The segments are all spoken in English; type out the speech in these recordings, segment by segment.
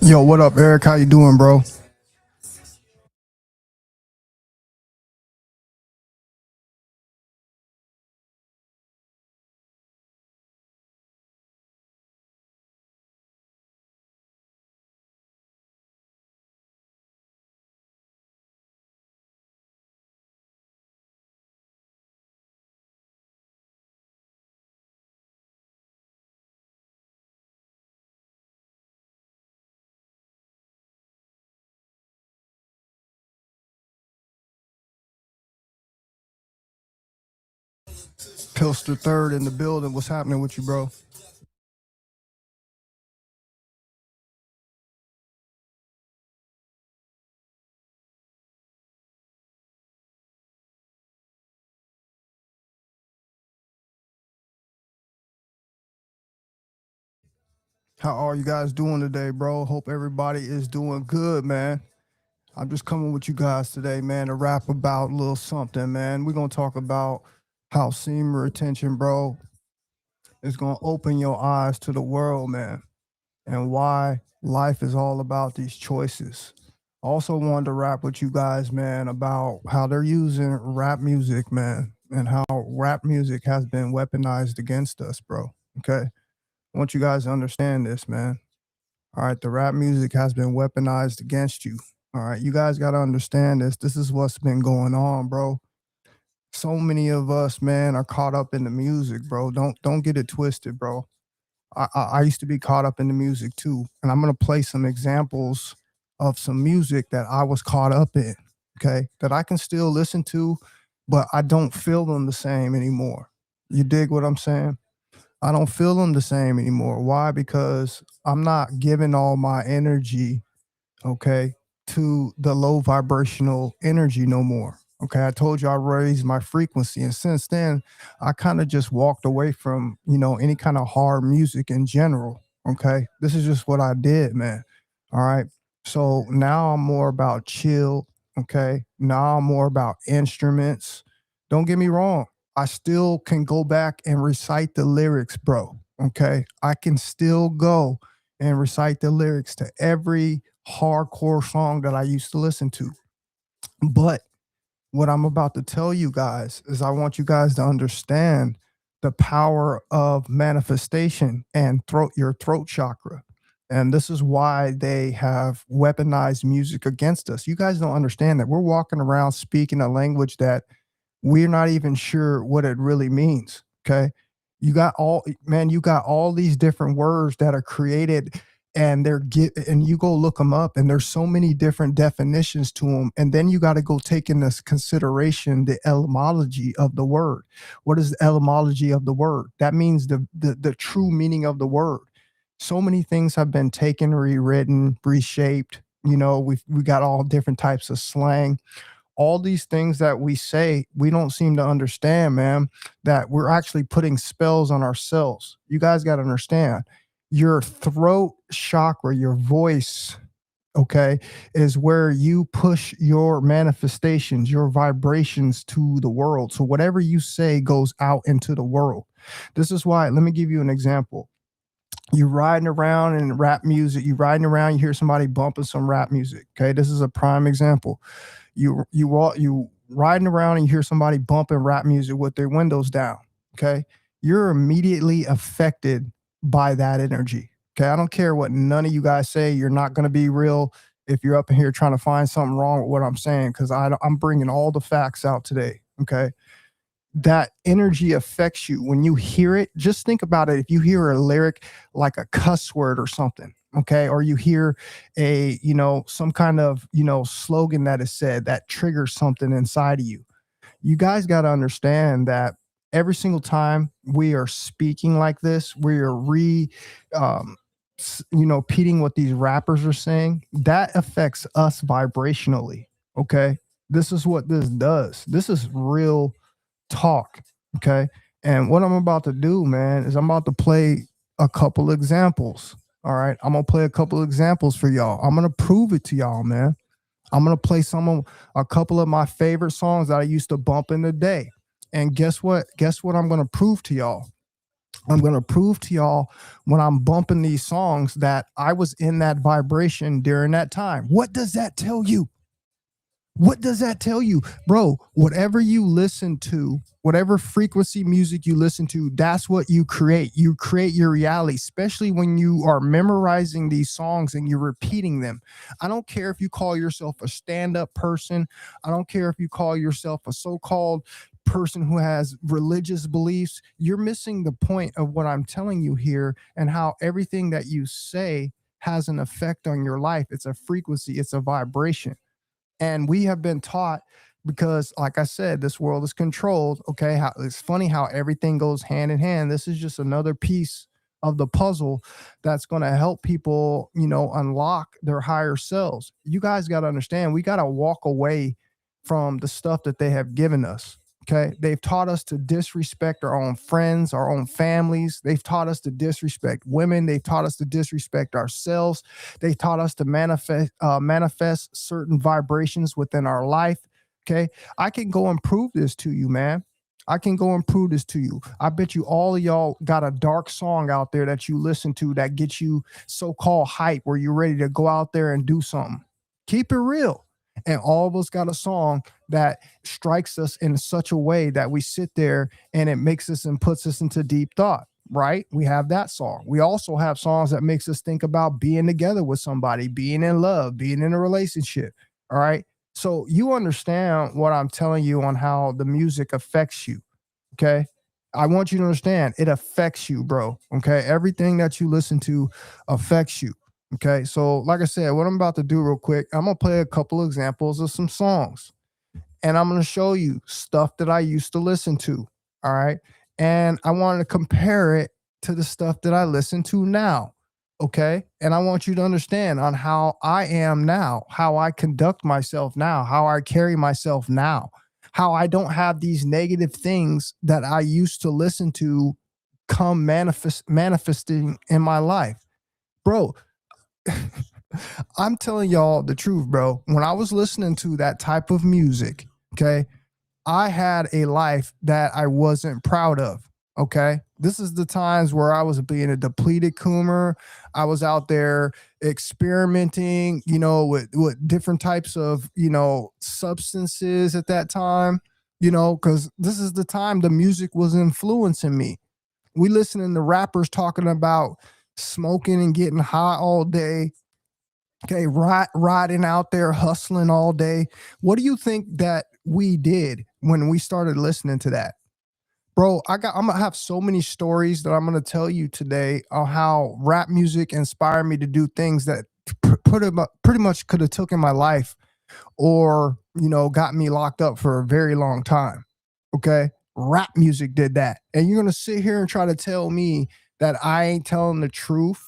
Yo, what up, Eric? How you doing, bro? Pilster third in the building. What's happening with you, bro? How are you guys doing today, bro? Hope everybody is doing good, man. I'm just coming with you guys today, man, to rap about a little something, man. We're gonna talk about how semen retention, bro, is gonna open your eyes to the world, man, and why life is all about these choices. Also wanted to rap with you guys, man, about how they're using rap music, man, and how rap music has been weaponized against us, bro. Okay. I want you guys to understand this, man. All right. The rap music has been weaponized against you. All right. You guys got to understand this. This is what's been going on, bro. So many of us, man, are caught up in the music, bro. Don't get it twisted, bro. I used to be caught up in the music too. And I'm gonna play some examples of some music that I was caught up in, okay, that I can still listen to, but I don't feel them the same anymore. You dig what I'm saying? I don't feel them the same anymore. Why? Because I'm not giving all my energy, okay, to the low vibrational energy no more. Okay, I told you I raised my frequency, and since then, I kind of just walked away from any kind of hard music in general. Okay, this is just what I did, man. All right, so now I'm more about chill. Okay, now I'm more about instruments. Don't get me wrong, I still can go back and recite the lyrics, bro. Okay, I can still go and recite the lyrics to every hardcore song that I used to listen to. But what I'm about to tell you guys is I want you guys to understand the power of manifestation and your throat chakra. And this is why they have weaponized music against us. You guys don't understand that we're walking around speaking a language that we're not even sure what it really means. Okay. You got all these different words that are created and and you go look them up and there's so many different definitions to them. And then you got to go take in this consideration, the etymology of the word. What is the etymology of the word? That means the true meaning of the word. So many things have been taken, rewritten, reshaped. We got all different types of slang, all these things that we say, we don't seem to understand, man, that we're actually putting spells on ourselves. You guys got to understand your throat chakra, your voice, okay, is where you push your manifestations, your vibrations to the world. So whatever you say goes out into the world. This is why, let me give you an example. You riding around in rap music, you riding around, you hear somebody bumping some rap music. Okay. This is a prime example. You riding around and you hear somebody bumping rap music with their windows down. Okay. You're immediately affected by that energy. Okay. I don't care what none of you guys say. You're not going to be real if you're up in here trying to find something wrong with what I'm saying, because I'm bringing all the facts out today. Okay. That energy affects you when you hear it. Just think about it. If you hear a lyric like a cuss word or something, okay, or you hear some kind of slogan that is said that triggers something inside of you, you guys got to understand that every single time we are speaking like this, we are um, repeating what these rappers are saying. That affects us vibrationally. Okay, this is what this does. This is real talk. Okay. And what I'm about to do, man, is I'm about to play a couple examples. All right. I'm going to play a couple examples for y'all. I'm going to prove it to y'all, man. I'm going to play a couple of my favorite songs that I used to bump in the day. And guess what? Guess what I'm going to prove to y'all? I'm going to prove to y'all when I'm bumping these songs that I was in that vibration during that time. What does that tell you? What does that tell you? Bro, whatever you listen to, whatever frequency music you listen to, that's what you create. You create your reality, especially when you are memorizing these songs and you're repeating them. I don't care if you call yourself a stand-up person. I don't care if you call yourself a so-called person who has religious beliefs. You're missing the point of what I'm telling you here and how everything that you say has an effect on your life. It's a frequency, it's a vibration. And we have been taught, because like I said, this world is controlled. Okay, how it's funny how everything goes hand in hand. This is just another piece of the puzzle that's going to help people, unlock their higher selves. You guys got to understand, we got to walk away from the stuff that they have given us. Okay, they've taught us to disrespect our own friends, our own families. They've taught us to disrespect women. They've taught us to disrespect ourselves. They taught us to manifest certain vibrations within our life. Okay, I can go and prove this to you, man. I can go and prove this to you. I bet you all of y'all got a dark song out there that you listen to that gets you so-called hype, where you're ready to go out there and do something. Keep it real. And all of us got a song that strikes us in such a way that we sit there and it makes us and puts us into deep thought. Right, we have that song. We also have songs that makes us think about being together with somebody, being in love, being in a relationship. All right, so you understand what I'm telling you on how the music affects you. Okay, I want you to understand it affects you, bro. Okay, everything that you listen to affects you. Okay, so like I said, what I'm about to do real quick, I'm gonna play a couple of examples of some songs, and I'm going to show you stuff that I used to listen to. All right. And I wanted to compare it to the stuff that I listen to now. Okay. And I want you to understand on how I am now, how I conduct myself now, how I carry myself now, how I don't have these negative things that I used to listen to come manifesting in my life. Bro, I'm telling y'all the truth, bro. When I was listening to that type of music, okay, I had a life that I wasn't proud of. Okay. This is the times where I was being a depleted coomer. I was out there experimenting, with different types of, substances at that time, because this is the time the music was influencing me. We listening to rappers talking about smoking and getting high all day. Okay, riding out there hustling all day. What do you think that we did when we started listening to that? Bro, I'm gonna have so many stories that I'm gonna tell you today on how rap music inspired me to do things that pretty much could have taken my life, or got me locked up for a very long time. Okay, rap music did that, and you're gonna sit here and try to tell me that I ain't telling the truth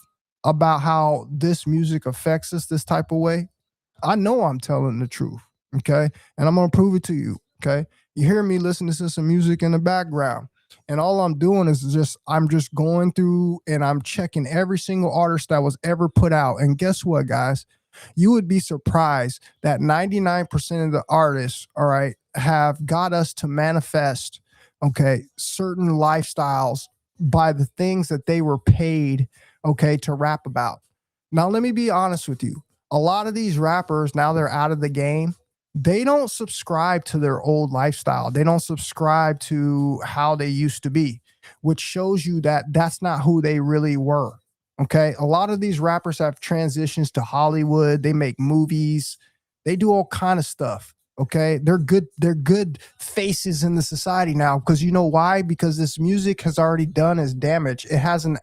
about how this music affects us this type of way? I know I'm telling the truth. Okay, and I'm gonna prove it to you. Okay, you hear me listening to some music in the background, and all I'm doing is I'm just going through and I'm checking every single artist that was ever put out. And guess what, guys? You would be surprised that 99% of the artists, all right, have got us to manifest, okay, certain lifestyles by the things that they were paid, okay, to rap about. Now, let me be honest with you. A lot of these rappers, now they're out of the game, they don't subscribe to their old lifestyle. They don't subscribe to how they used to be, which shows you that that's not who they really were. Okay. A lot of these rappers have transitions to Hollywood. They make movies. They do all kind of stuff. Okay. They're good faces in the society now. Because you know why? Because this music has already done its damage. It has an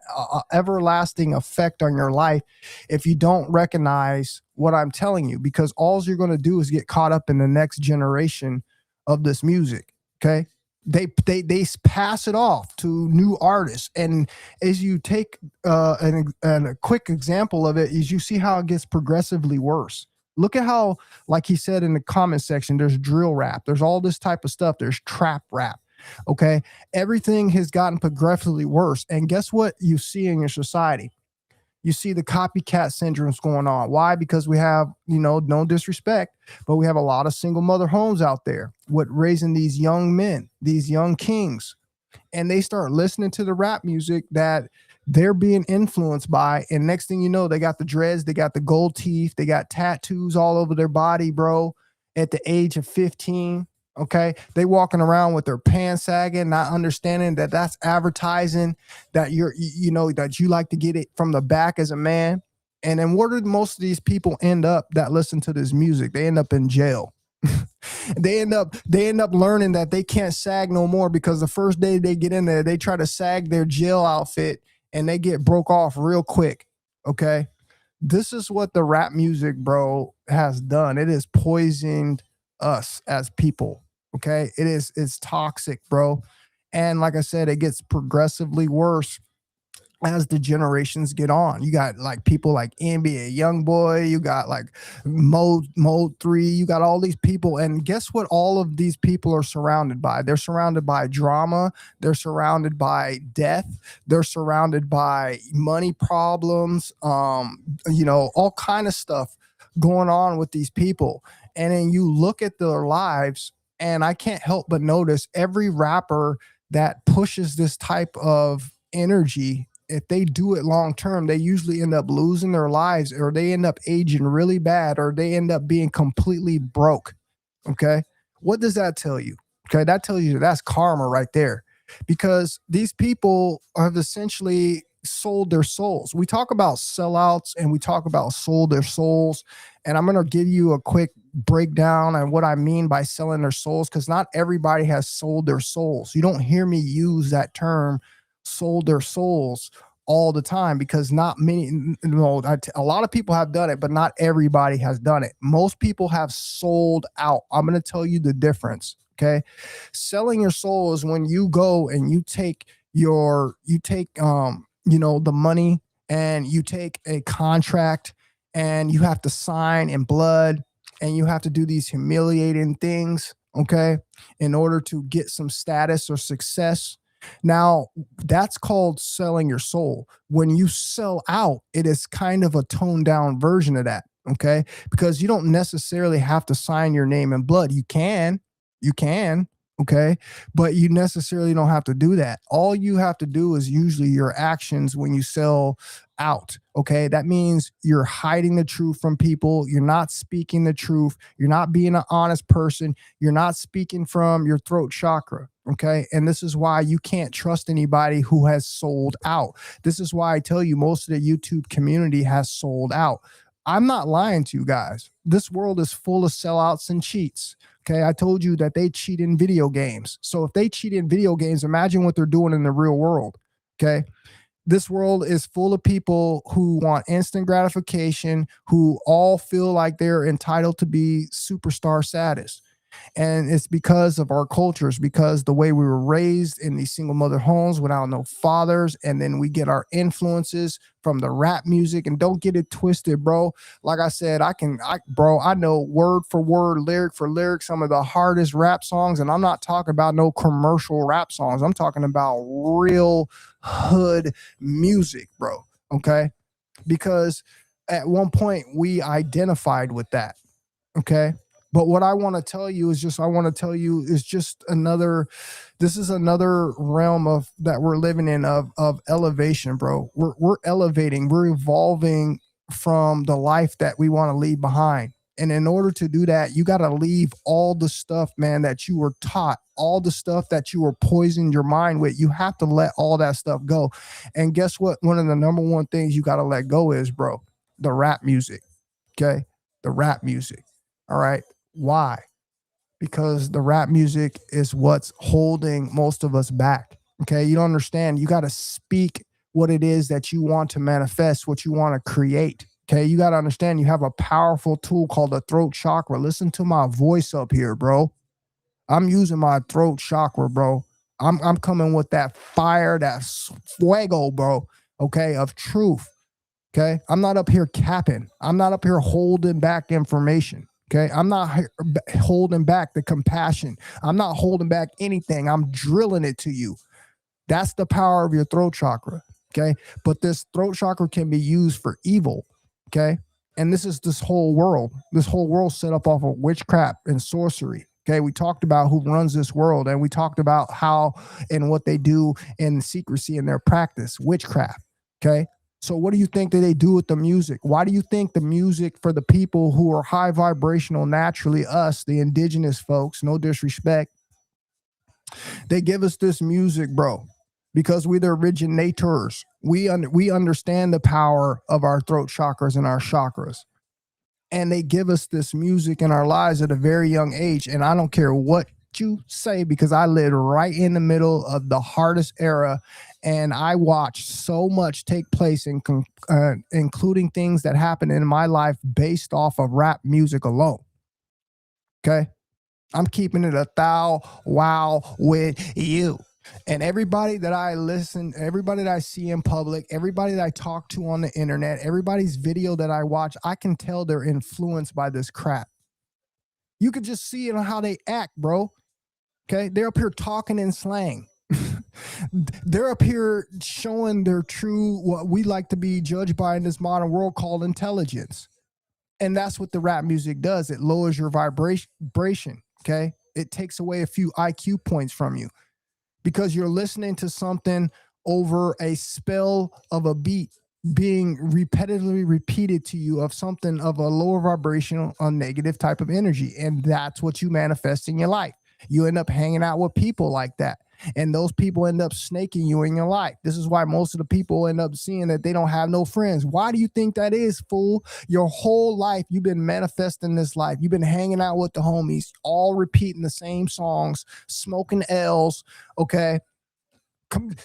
everlasting effect on your life if you don't recognize what I'm telling you, because all you're going to do is get caught up in the next generation of this music. Okay. They pass it off to new artists. And as you take a quick example of it, is you see how it gets progressively worse. Look at how, like he said in the comment section, there's drill rap, there's all this type of stuff, there's trap rap. Okay. Everything has gotten progressively worse. And guess what you see in your society? You see the copycat syndromes going on. Why? Because we have, no disrespect, but we have a lot of single mother homes out there with raising these young men, these young kings. and they start listening to the rap music that they're being influenced by. And next thing you know, they got the dreads, they got the gold teeth, they got tattoos all over their body, bro, at the age of 15. Okay. They walking around with their pants sagging, not understanding that that's advertising, that that you like to get it from the back as a man. And then where did most of these people end up that listen to this music? They end up in jail. They end up learning that they can't sag no more, because the first day they get in there, they try to sag their jail outfit and they get broke off real quick. Okay. This is what the rap music, bro, has done. It has poisoned us as people. Okay. It's toxic, bro. And like I said, it gets progressively worse as the generations get on. You got like people like NBA Young Boy, you got like Mode 3, you got all these people. And guess what all of these people are surrounded by? They're surrounded by drama, they're surrounded by death, they're surrounded by money problems, all kind of stuff going on with these people. And then you look at their lives, and I can't help but notice every rapper that pushes this type of energy, if they do it long term, they usually end up losing their lives, or they end up aging really bad, or they end up being completely broke. Okay. What does that tell you? Okay. That tells you that's karma right there, because these people have essentially sold their souls. We talk about sellouts and we talk about sold their souls. And I'm going to give you a quick breakdown on what I mean by selling their souls, because not everybody has sold their souls. You don't hear me use that term, sold their souls, all the time, because not many, a lot of people have done it, but not everybody has done it. Most people have sold out. I'm going to tell you the difference. Okay. Selling your soul is when you go and you take the money, and you take a contract, and you have to sign in blood, and you have to do these humiliating things. Okay. In order to get some status or success. Now, that's called selling your soul. When you sell out, it is kind of a toned down version of that. Okay. Because you don't necessarily have to sign your name in blood. You can. Okay. But you necessarily don't have to do that. All you have to do is usually your actions when you sell out. Okay. That means you're hiding the truth from people. You're not speaking the truth. You're not being an honest person. You're not speaking from your throat chakra. Okay. And this is why you can't trust anybody who has sold out. This is why I tell you most of the YouTube community has sold out. I'm not lying to you guys. This world is full of sellouts and cheats. Okay. I told you that they cheat in video games. So if they cheat in video games, imagine what they're doing in the real world. Okay. This world is full of people who want instant gratification, who all feel like they're entitled to be superstar status. And it's because of our cultures, because the way we were raised in these single mother homes without no fathers. And then we get our influences from the rap music. And don't get it twisted, bro. Like I said, I know word for word, lyric for lyric, some of the hardest rap songs. And I'm not talking about no commercial rap songs. I'm talking about real hood music, bro. Okay. Because at one point we identified with that. Okay. But what I want to tell you is just another, this is another realm of that we're living in of elevation, bro. We're elevating, we're evolving from the life that we want to leave behind. And in order to do that, you got to leave all the stuff, man, that you were taught, all the stuff that you were poisoned your mind with. You have to let all that stuff go. And guess what? One of the number one things you got to let go is, bro, the rap music. Okay. The rap music. All right. Why? Because the rap music is what's holding most of us back. Okay. You don't understand. You got to speak what it is that you want to manifest, what you want to create. Okay. You got to understand you have a powerful tool called the throat chakra. Listen to my voice up here, bro. I'm using my throat chakra, bro. I'm coming with that fire, that fuego, bro. Okay. Of truth. Okay. I'm not up here capping. I'm not up here holding back information. Okay. I'm not holding back the compassion. I'm not holding back anything. I'm drilling it to you. That's the power of your throat chakra. Okay. But this throat chakra can be used for evil. Okay. And this is this whole world set up off of witchcraft and sorcery. Okay, we talked about who runs this world, and we talked about how and what they do in secrecy in their practice, witchcraft. Okay, so what do you think that they do with the music? Why do you think the music for the people who are high vibrational naturally, us, the indigenous folks, no disrespect, they give us this music, bro, because we're the originators. We understand the power of our throat chakras and our chakras, and they give us this music in our lives at a very young age. And I don't care what you say, because I lived right in the middle of the hardest era, and I watched so much take place, including things that happened in my life based off of rap music alone. Okay, I'm keeping it a thou wow with you. And everybody that I listen, everybody that I see in public, everybody that I talk to on the internet, everybody's video that I watch, I can tell they're influenced by this crap. You could just see it on how they act, bro. Okay, they're up here talking in slang. They're up here showing their true, what we like to be judged by in this modern world, called intelligence. And that's what the rap music does. It lowers your vibration. Okay, it takes away a few IQ points from you, because you're listening to something over a spell of a beat being repetitively repeated to you, of something of a lower vibrational, a negative type of energy. And that's what you manifest in your life. You end up hanging out with people like that, and those people end up snaking you in your life. This is why most of the people end up seeing that they don't have no friends. Why do you think that is, fool? Your whole life you've been manifesting this life. You've been hanging out with the homies, all repeating the same songs, smoking L's, okay,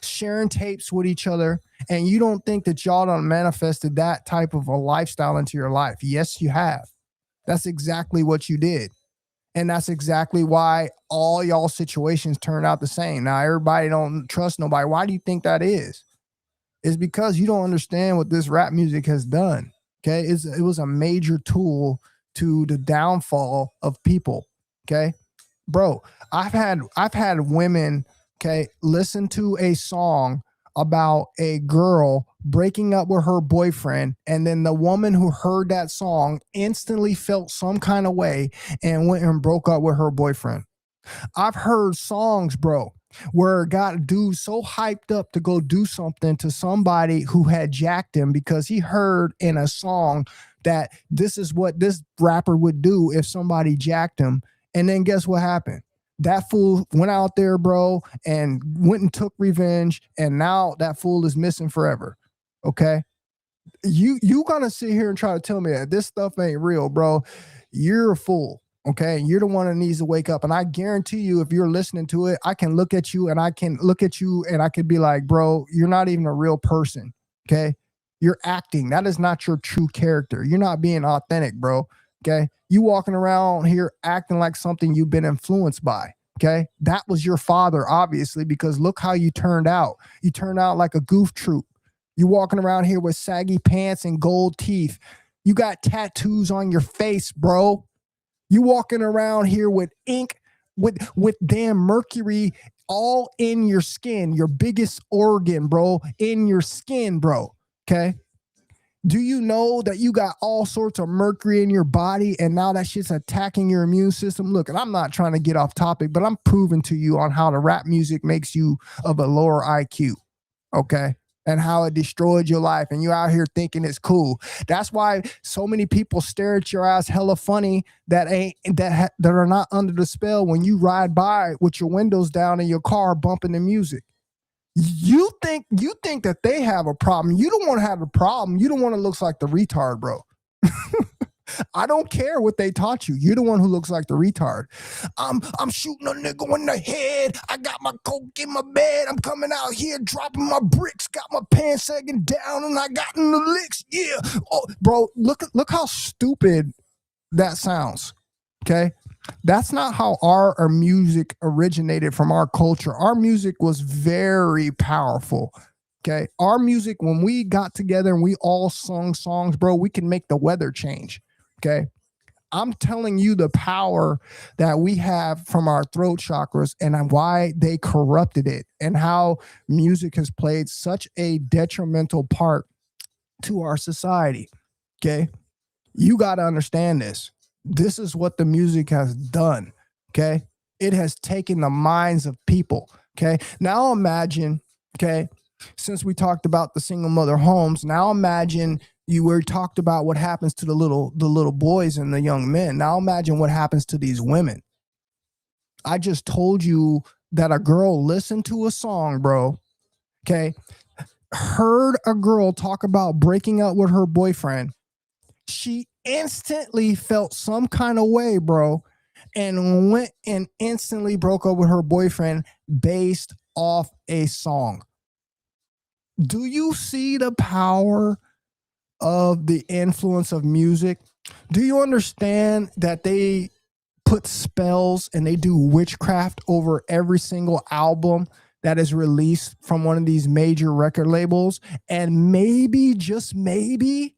sharing tapes with each other, and you don't think that y'all done manifested that type of a lifestyle into your life. Yes, you have. That's exactly what you did. And that's exactly why all y'all situations turn out the same. Now, everybody don't trust nobody. Why do you think that is? It's because you don't understand what this rap music has done. Okay. It was a major tool to the downfall of people. Okay. Bro, I've had women, okay, listen to a song about a girl breaking up with her boyfriend, and then the woman who heard that song instantly felt some kind of way and went and broke up with her boyfriend. I've heard songs, bro, where it got a dude so hyped up to go do something to somebody who had jacked him, because he heard in a song that this is what this rapper would do if somebody jacked him. And then guess what happened? That fool went out there, bro, and went and took revenge. And now that fool is missing forever. Okay. You gonna sit here and try to tell me that this stuff ain't real, bro? You're a fool. Okay, you're the one that needs to wake up. And I guarantee you, if you're listening to it, I can look at you and I can be like, bro, you're not even a real person. Okay, you're acting. That is not your true character. You're not being authentic, bro. Okay, you walking around here acting like something you've been influenced by. Okay, that was your father, obviously, because look how you turned out. You turned out like a goof troop. You walking around here with saggy pants and gold teeth. You got tattoos on your face, bro. You walking around here with ink, with damn mercury all in your skin, your biggest organ, bro, in your skin, bro. Okay. Do you know that you got all sorts of mercury in your body, and now that shit's attacking your immune system? Look, and I'm not trying to get off topic, but I'm proving to you on how the rap music makes you of a lower IQ. Okay. And how it destroyed your life, and you out here thinking it's cool. That's why so many people stare at your ass hella funny that are not under the spell when you ride by with your windows down in your car bumping the music. You think that they have a problem. You don't want to have a problem. You don't want to look like the retard, bro. I don't care what they taught you. You're the one who looks like the retard. I'm shooting a nigga in the head. I got my coke in my bed. I'm coming out here dropping my bricks. Got my pants sagging down and I got in the licks. Yeah. Oh, bro, look how stupid that sounds. Okay. That's not how our music originated from our culture. Our music was very powerful. Okay. Our music, when we got together and we all sung songs, bro, we can make the weather change. Okay. I'm telling you the power that we have from our throat chakras and why they corrupted it, and how music has played such a detrimental part to our society. Okay. You got to understand this. This is what the music has done. Okay. It has taken the minds of people. Okay. Now imagine, okay, since we talked about the single mother homes, now imagine you were talked about what happens to the little boys and the young men. Now imagine what happens to these women. I just told you that a girl listened to a song, bro. Okay. Heard a girl talk about breaking up with her boyfriend. She instantly felt some kind of way, bro, and went and instantly broke up with her boyfriend based off a song. Do you see the power of the influence of music? Do you understand that they put spells and they do witchcraft over every single album that is released from one of these major record labels? And maybe, just maybe,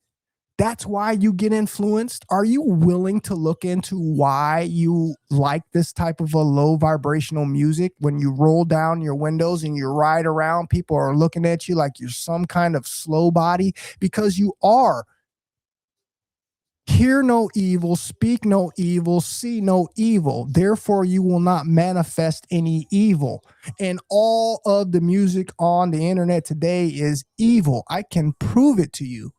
that's why you get influenced. Are you willing to look into why you like this type of a low vibrational music? When you roll down your windows and you ride around, people are looking at you like you're some kind of slow body, because you are. Hear no evil, speak no evil, see no evil. Therefore, you will not manifest any evil. And all of the music on the internet today is evil. I can prove it to you.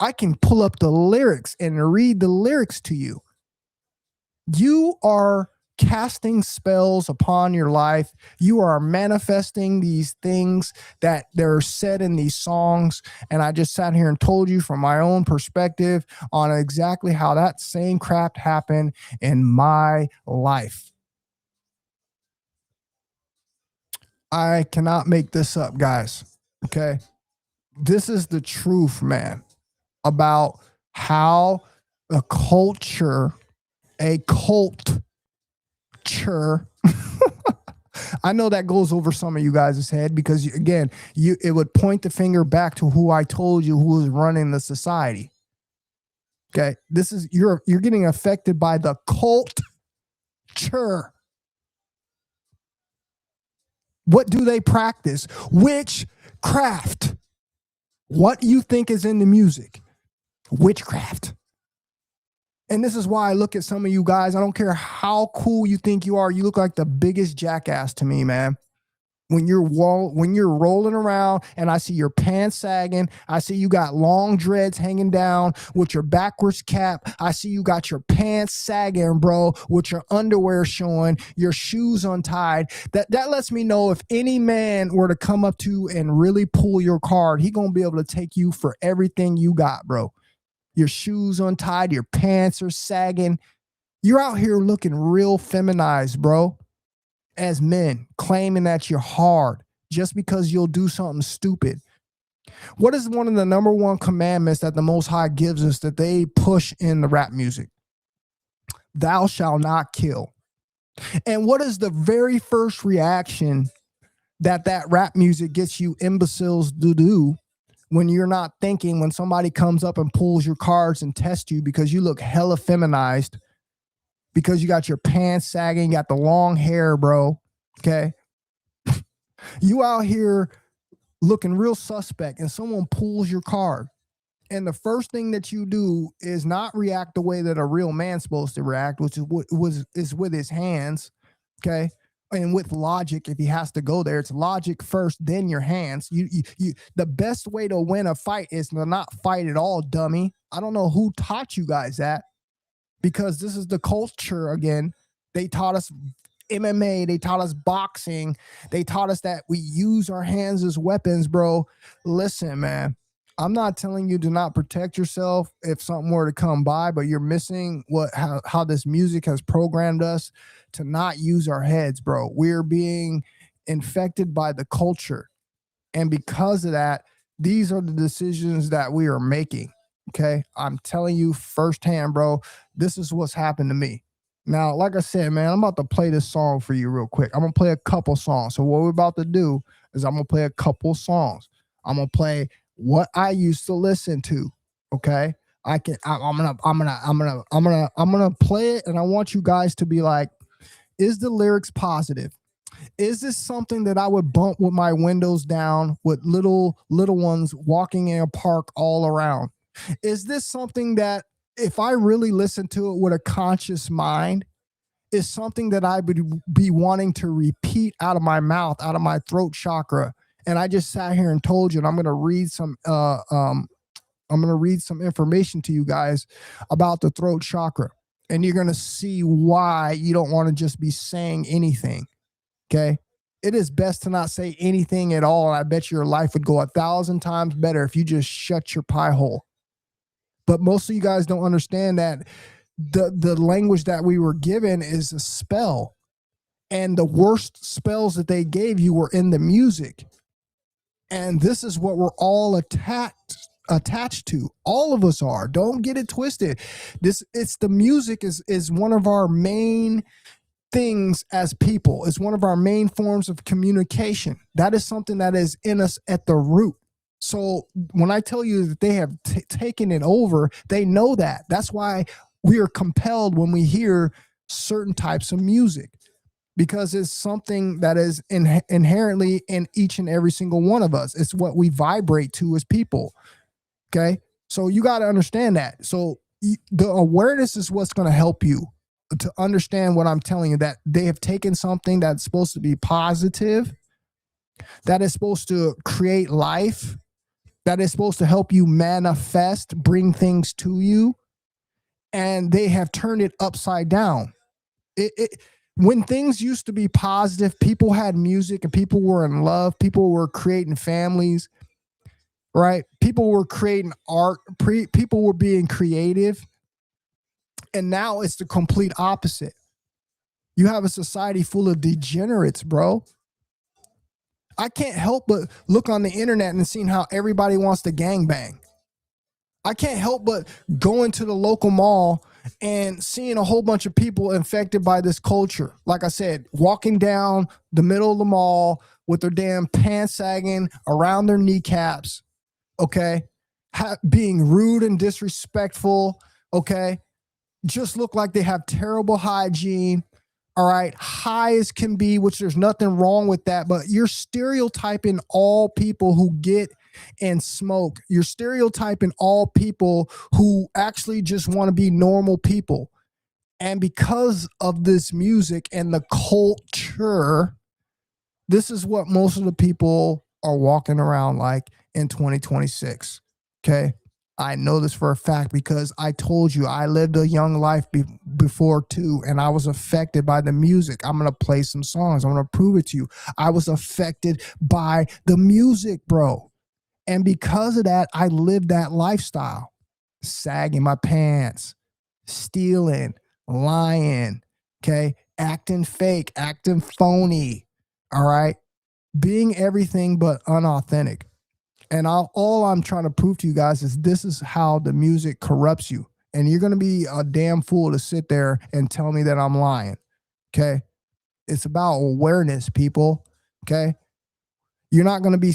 I can pull up the lyrics and read the lyrics to you. You are casting spells upon your life. You are manifesting these things that they're said in these songs. And I just sat here and told you from my own perspective on exactly how that same crap happened in my life. I cannot make this up, guys. Okay. This is the truth, man, about how a culture, a culture, I know that goes over some of you guys' head because, again, it would point the finger back to who I told you who was running the society. Okay, this is you're getting affected by the culture. What do they practice? Witchcraft. What you think is in the music? Witchcraft. And this is why I look at some of you guys. I don't care how cool you think you are. You look like the biggest jackass to me, man. When you're rolling around and I see your pants sagging, I see you got long dreads hanging down with your backwards cap. I see you got your pants sagging, bro, with your underwear showing, your shoes untied. That lets me know if any man were to come up to you and really pull your card, he gonna be able to take you for everything you got, bro. Your shoes untied, your pants are sagging. You're out here looking real feminized, bro. As men, claiming that you're hard just because you'll do something stupid. What is one of the number one commandments that the Most High gives us that they push in the rap music? Thou shalt not kill. And what is the very first reaction that rap music gets you imbeciles to do when you're not thinking, when somebody comes up and pulls your cards and tests you because you look hella feminized, because you got your pants sagging, you got the long hair, bro. Okay. You out here looking real suspect and someone pulls your card. And the first thing that you do is not react the way that a real man's supposed to react, which is with his hands. Okay. And with logic, if he has to go there, it's logic first, then your hands. You the best way to win a fight is to not fight at all, dummy. I don't know who taught you guys that, because this is the culture again. They taught us MMA, they taught us boxing, they taught us that we use our hands as weapons, bro. Listen, man, I'm not telling you to not protect yourself if something were to come by, but you're missing how this music has programmed us to not use our heads, bro. We're being infected by the culture. And because of that, these are the decisions that we are making. Okay. I'm telling you firsthand, bro, this is what's happened to me. Now, like I said, man, I'm about to play this song for you real quick. I'm going to play a couple songs. So what we're about to do is I'm going to play a couple songs. I'm going to play what I used to listen to. Okay. I'm gonna play it, and I want you guys to be like, is the lyrics positive? Is this something that I would bump with my windows down with little ones walking in a park all around? Is this something that if I really listen to it with a conscious mind is something that I would be wanting to repeat out of my mouth, out of my throat chakra. And I just sat here and told you, and I'm going to read some information to you guys about the throat chakra. And you're going to see why you don't want to just be saying anything. Okay. It is best to not say anything at all. And I bet your life would go 1,000 times better if you just shut your pie hole. But most of you guys don't understand that the language that we were given is a spell. And the worst spells that they gave you were in the music. And this is what we're all attached to. All of us are. Don't get it twisted. It's the music is one of our main things as people. It's one of our main forms of communication. That is something that is in us at the root. So when I tell you that they have taken it over, they know that. That's why we are compelled when we hear certain types of music, because it's something that is inherently in each and every single one of us. It's what we vibrate to as people. Okay. So you got to understand that. So the awareness is what's going to help you to understand what I'm telling you, that they have taken something that's supposed to be positive, that is supposed to create life, that is supposed to help you manifest, bring things to you, and they have turned it upside down. When things used to be positive, people had music and people were in love, people were creating families, right? People were creating art, people were being creative. And now it's the complete opposite. You have a society full of degenerates, bro. I can't help but look on the internet and seeing how everybody wants to gangbang. I can't help but go into the local mall and seeing a whole bunch of people infected by this culture. Like I said, walking down the middle of the mall with their damn pants sagging around their kneecaps, okay? Being rude and disrespectful, okay? Just look like they have terrible hygiene. All right. High as can be, which there's nothing wrong with that, but you're stereotyping all people who get and smoke. You're stereotyping all people who actually just want to be normal people. And because of this music and the culture, this is what most of the people are walking around like in 2026. Okay. I know this for a fact because I told you I lived a young life before too, and I was affected by the music. I'm going to play some songs. I'm going to prove it to you. I was affected by the music, bro. And because of that, I lived that lifestyle, sagging my pants, stealing, lying, okay, acting fake, acting phony, all right, being everything but unauthentic. And all I'm trying to prove to you guys is this is how the music corrupts you. And you're going to be a damn fool to sit there and tell me that I'm lying. Okay. It's about awareness, people. Okay. You're not going to be,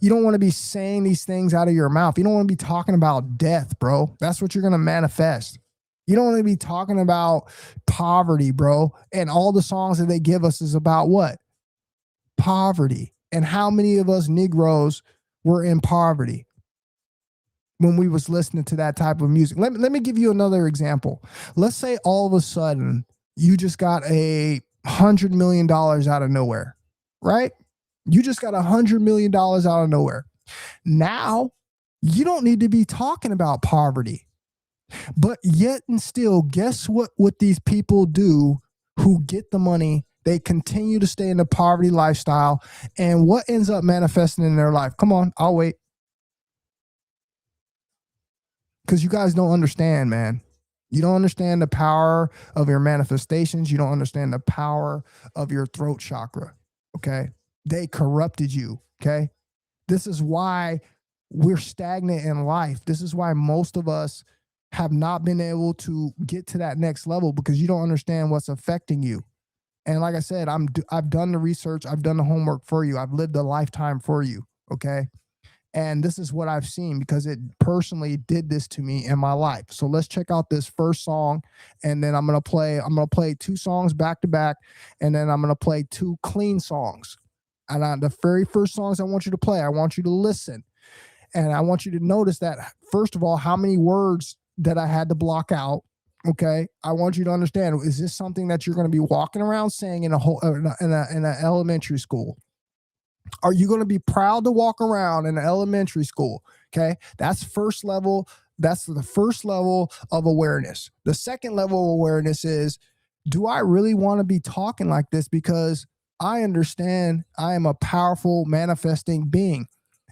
you don't want to be saying these things out of your mouth. You don't want to be talking about death, bro. That's what you're going to manifest. You don't want to be talking about poverty, bro. And all the songs that they give us is about what? Poverty. And how many of us Negroes were in poverty when we was listening to that type of music? Let me give you another example. Let's say all of a sudden you just got $100 million out of nowhere, right? You just got $100 million out of nowhere. Now you don't need to be talking about poverty, but yet and still, guess what these people do who get the money? They continue to stay in the poverty lifestyle. And what ends up manifesting in their life? Come on, I'll wait. Because you guys don't understand, man. You don't understand the power of your manifestations. You don't understand the power of your throat chakra. Okay. They corrupted you. Okay. This is why we're stagnant in life. This is why most of us have not been able to get to that next level, because you don't understand what's affecting you. And like I said, I've done the research. I've done the homework for you. I've lived a lifetime for you. Okay. And this is what I've seen, because it personally did this to me in my life. So let's check out this first song. And then I'm going to play 2 songs back to back. And then I'm going to play 2 clean songs. And the very first songs I want you to play, I want you to listen. And I want you to notice that, first of all, how many words that I had to block out. Okay, I want you to understand: is this something that you're going to be walking around saying in a whole in a elementary school? Are you going to be proud to walk around in elementary school? Okay, that's first level. That's the first level of awareness. The second level of awareness is, do I really want to be talking like this? Because I understand I am a powerful manifesting being.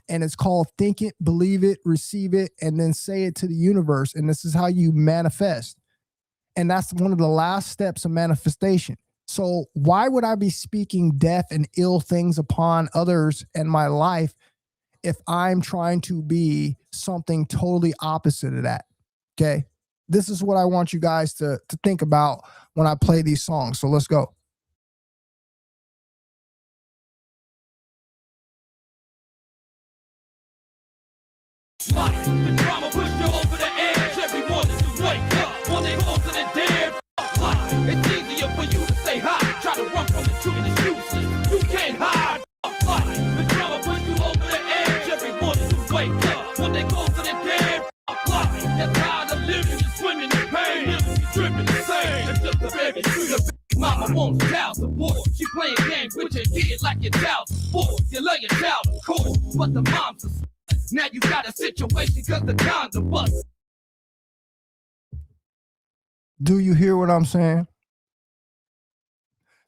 And it's called think it, believe it, receive it, and then say it to the universe. And this is how you manifest. And that's one of the last steps of manifestation. So why would I be speaking death and ill things upon others in my life if I'm trying to be something totally opposite of that? Okay. This is what I want you guys to think about when I play these songs. So let's go. Life, the drama push you over the edge. Everyone is to wake up when they close to the dead. Life, it's easier for you to say hi. Try to run from the truth and it's useless. You can't hide. Life, the drama push you over the edge. Everyone is to wake up when they close to the dead. Life, that's tired of living and swimming in pain. Living, dripping, insane. It's just a baby truth. Mama wants child support. She playing games with your kid like your child support. You love your child, of course, but the mom's a now you got a situation cause the time's a bust. Do you hear what I'm saying?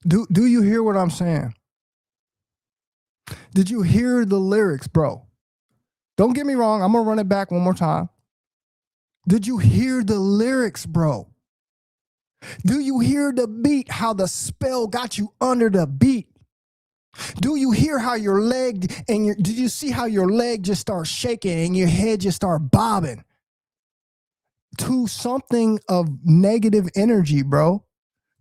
Do you hear what I'm saying? Did you hear the lyrics, bro? Don't get me wrong. I'm going to run it back one more time. Did you hear the lyrics, bro? Do you hear the beat? How the spell got you under the beat? Do you hear how your leg and did you see how your leg just starts shaking and your head just start bobbing to something of negative energy, bro?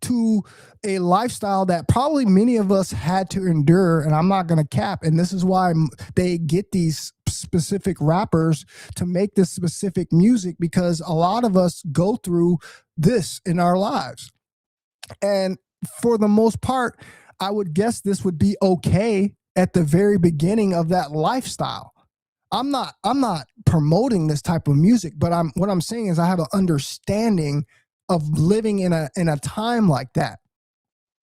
To a lifestyle that probably many of us had to endure, and I'm not going to cap. And this is why they get these specific rappers to make this specific music, because a lot of us go through this in our lives. And for the most part, I would guess this would be okay at the very beginning of that lifestyle. I'm not promoting this type of music, but what I'm saying is I have an understanding of living in a time like that.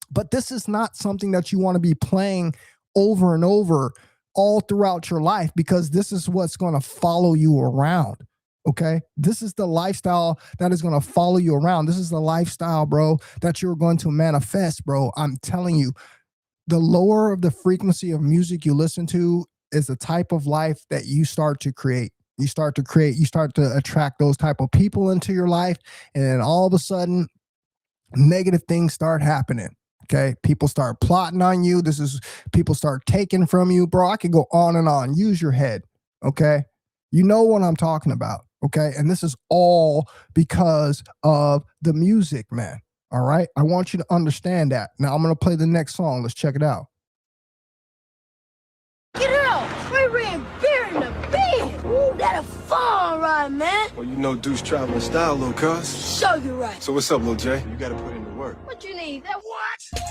But this is not something that you want to be playing over and over all throughout your life, because this is what's going to follow you around. Okay. This is the lifestyle that is going to follow you around. This is the lifestyle, bro, that you're going to manifest, bro. I'm telling you, the lower of the frequency of music you listen to is the type of life that you start to create. You start to attract those type of people into your life. And then all of a sudden, negative things start happening. Okay. People start plotting on you. People start taking from you, bro. I could go on and on. Use your head. Okay. You know what I'm talking about. Okay. And this is all because of the music, man. All right. I want you to understand that. Now I'm going to play the next song. Let's check it out. Get out! We ran beer in the bed! Ooh, that a fun ride, man! Well, you know Deuce traveling style, little cuz. Show you right. So what's up, little Jay? You gotta put in the work. What you need? That what?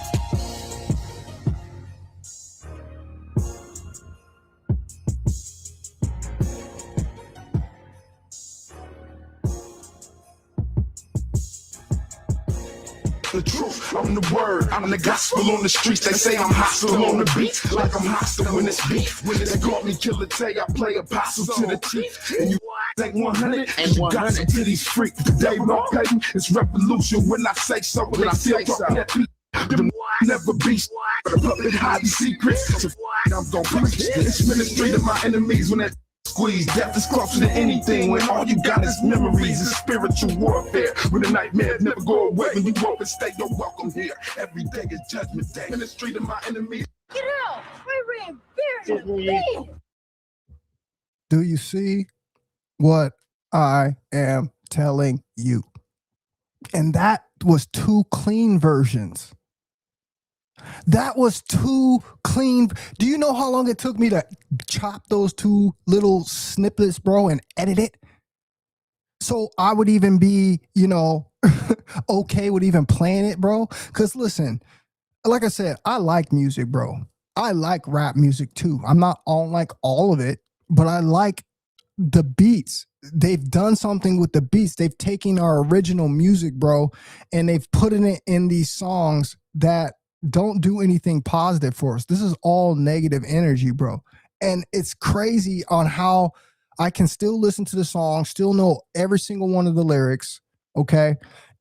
The truth, I'm the word, I'm the gospel on the streets. They say I'm hostile on the beat, like I'm hostile when it's beef. When they call me Killer Tay, I play apostle to the teeth. And you take 100 and you got some titties freak. Today, no Payton, it's revolution when I say so. When I say so, that beat, them never be but a puppet hiding secrets. So I'm gon' preach this ministry to my enemies when that squeeze. Death is closer than anything when all you got is memories and spiritual warfare. When the nightmares never go away, when you open stay, you're welcome here. Every day is judgment day. Ministry to my enemies. Get out! We ran beer in the bed! Do you see what I am telling you? And that was two clean versions. That was two clean. Do you know how long it took me to chop those two little snippets, bro, and edit it? So I would even be, okay with even playing it, bro. Because listen, like I said, I like music, bro. I like rap music too. I'm not on like all of it, but I like the beats. They've done something with the beats. They've taken our original music, bro, and they've put it in these songs that don't do anything positive for us. This is all negative energy, bro. And it's crazy on how I can still listen to the song, still know every single one of the lyrics, okay?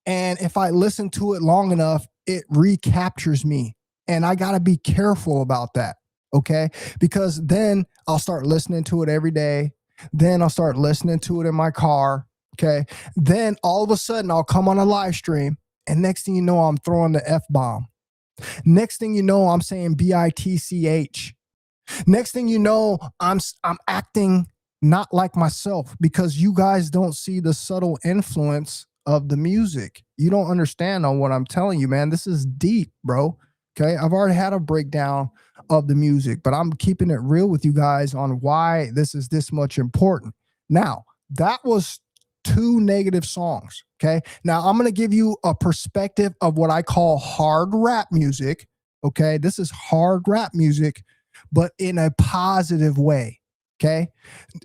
And if I listen to it long enough, it recaptures me. And I got to be careful about that, okay? Because then I'll start listening to it every day. Then I'll start listening to it in my car, okay? Then all of a sudden I'll come on a live stream, and next thing you know, I'm throwing the F-bomb. Next thing you know, I'm saying bitch. Next thing you know, I'm acting not like myself, because you guys don't see the subtle influence of the music. You don't understand on what I'm telling you, man. This is deep, bro. Okay, I've already had a breakdown of the music, but I'm keeping it real with you guys on why this is this much important. Now, that was 2 negative songs. Okay, now I'm going to give you a perspective of what I call hard rap music. Okay, this is hard rap music, but in a positive way. Okay,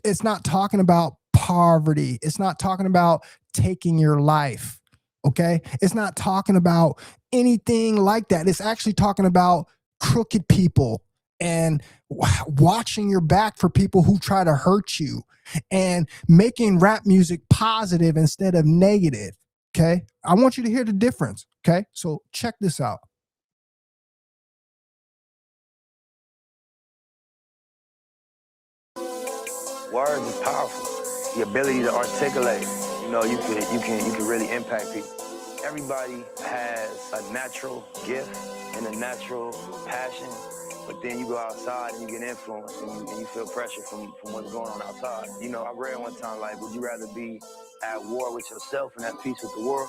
it's not talking about poverty. It's not talking about taking your life. Okay, it's not talking about anything like that. It's actually talking about crooked people and watching your back for people who try to hurt you, and making rap music positive instead of negative. Okay, I want you to hear the difference. Okay, so check this out. Words is powerful. The ability to articulate, you can really impact people. Everybody has a natural gift and a natural passion, but then you go outside and you get influenced and you feel pressure from what's going on outside. I read one time, like, would you rather be at war with yourself and at peace with the world,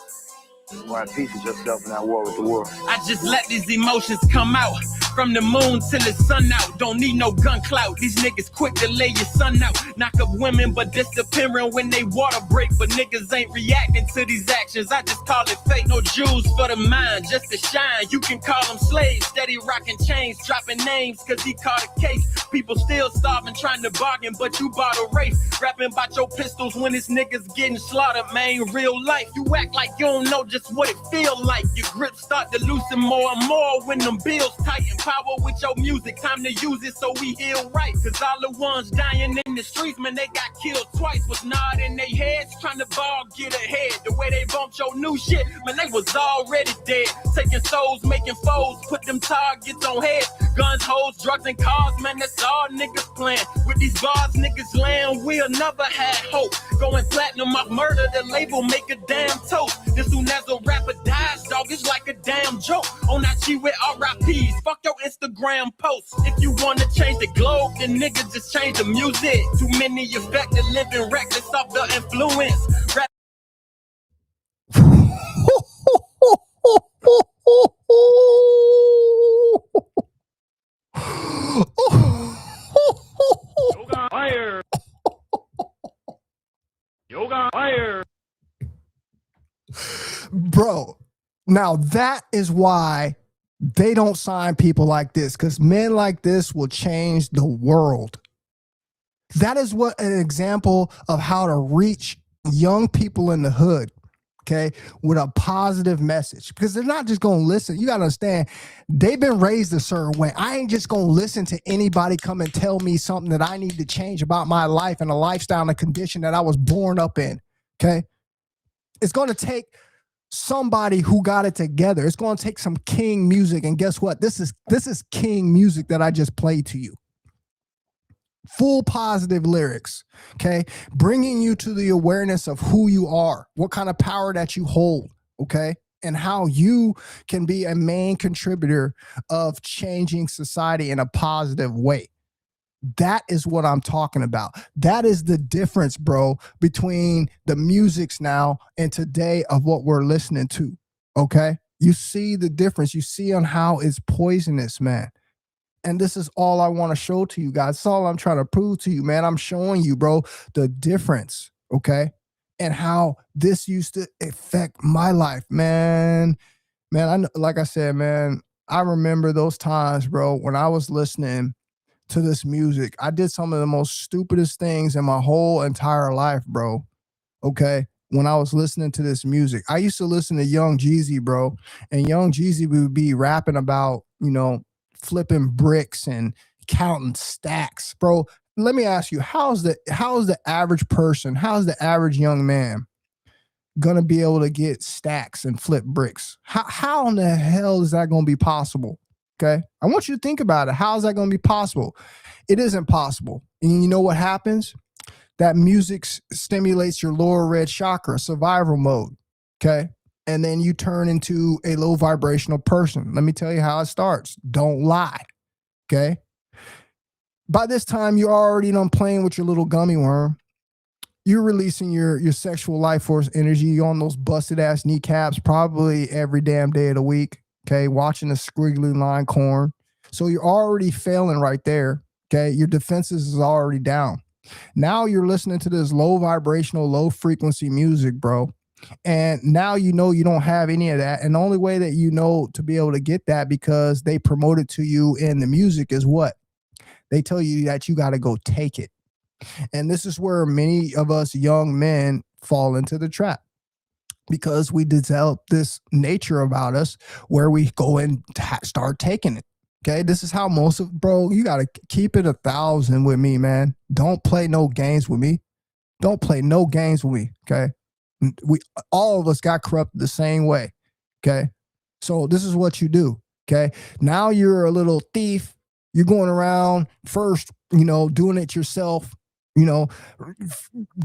or at peace with yourself and at war with the world? I just let these emotions come out. From the moon till the sun out. Don't need no gun clout. These niggas quick to lay your son out. Knock up women but disappearing when they water break. But niggas ain't reacting to these actions. I just call it fate. No jewels for the mind, just to shine. You can call them slaves. Steady rocking chains, dropping names cause he caught a case. People still starving, trying to bargain, but you bought a race. Rapping about your pistols when this niggas getting slaughtered, man. Real life, you act like you don't know just what it feel like. Your grip start to loosen more and more when them bills tighten. Power with your music, time to use it so we heal right. Cause all the ones dying in the streets, man, they got killed twice. Was not in their heads, trying to ball get ahead. The way they bumped your new shit, man, they was already dead. Taking souls, making foes, put them targets on heads. Guns, hoes, drugs, and cars, man, that's all niggas playing. With these bars, niggas land, we'll never had hope. Going platinum off murder, the label make a damn toast. As soon as a rapper dies, dog, it's like a damn joke. On that G with RIPs, fuck your Instagram posts. If you wanna change the globe, then niggas just change the music. Too many affected living reckless off the influence. Rap Yoga fire. Yoga fire. Bro, now that is why they don't sign people like this, because men like this will change the world. That is what an example of how to reach young people in the hood, okay, with a positive message, because they're not just going to listen. You got to understand, they've been raised a certain way. I ain't just going to listen to anybody come and tell me something that I need to change about my life and a lifestyle and a condition that I was born up in, okay? It's going to take somebody who got it together. It's going to take some king music, and guess what? This is king music that I just played to you. Full positive lyrics, okay? Bringing you to the awareness of who you are, what kind of power that you hold, okay? And how you can be a main contributor of changing society in a positive way. That is what I'm talking about. That is the difference, bro, between the musics now and today of what we're listening to, okay? You see the difference. You see on how it's poisonous, man. And this is all I want to show to you guys. That's all I'm trying to prove to you, man. I'm showing you, bro, the difference, okay? And how this used to affect my life, man. Man, like I said, man, I remember those times, bro, when I was listening to this music, I did some of the most stupidest things in my whole entire life, bro. Okay. When I was listening to this music, I used to listen to Young Jeezy, bro. And Young Jeezy would be rapping about, flipping bricks and counting stacks. Bro, let me ask you, how's the average person, how's the average young man gonna be able to get stacks and flip bricks? How in the hell is that gonna be possible? Okay. I want you to think about it. How is that gonna be possible? It isn't possible. And you know what happens? That music stimulates your lower red chakra, survival mode. Okay. And then you turn into a low vibrational person. Let me tell you how it starts. Don't lie. Okay. By this time, you're already done playing with your little gummy worm. You're releasing your sexual life force energy. You're on those busted ass kneecaps probably every damn day of the week. Okay. Watching the squiggly line corn. So you're already failing right there. Okay. Your defenses is already down. Now you're listening to this low vibrational, low frequency music, bro. And now you don't have any of that. And the only way that you know to be able to get that, because they promote it to you in the music, is what? They tell you that you got to go take it. And this is where many of us young men fall into the trap, because we develop this nature about us where we go and start taking it. Okay, this is how bro, you got to keep it 1,000 with me, man. Don't play no games with me. Don't play no games with me, okay? All of us got corrupted the same way, okay? So this is what you do, okay? Now you're a little thief. You're going around first, doing it yourself,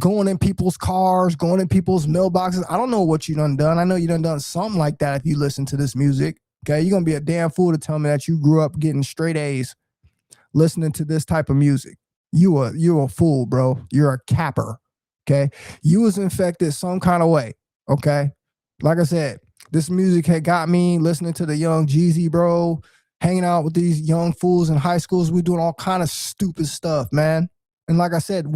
going in people's cars, going in people's mailboxes. I don't know what you done. I know you done something like that if you listen to this music. Okay, you're going to be a damn fool to tell me that you grew up getting straight A's listening to this type of music. You're a fool, bro. You're a capper. Okay, you was infected some kind of way. Okay, like I said, this music had got me listening to the Young Jeezy, bro, hanging out with these young fools in high schools. We doing all kind of stupid stuff, man. And like I said,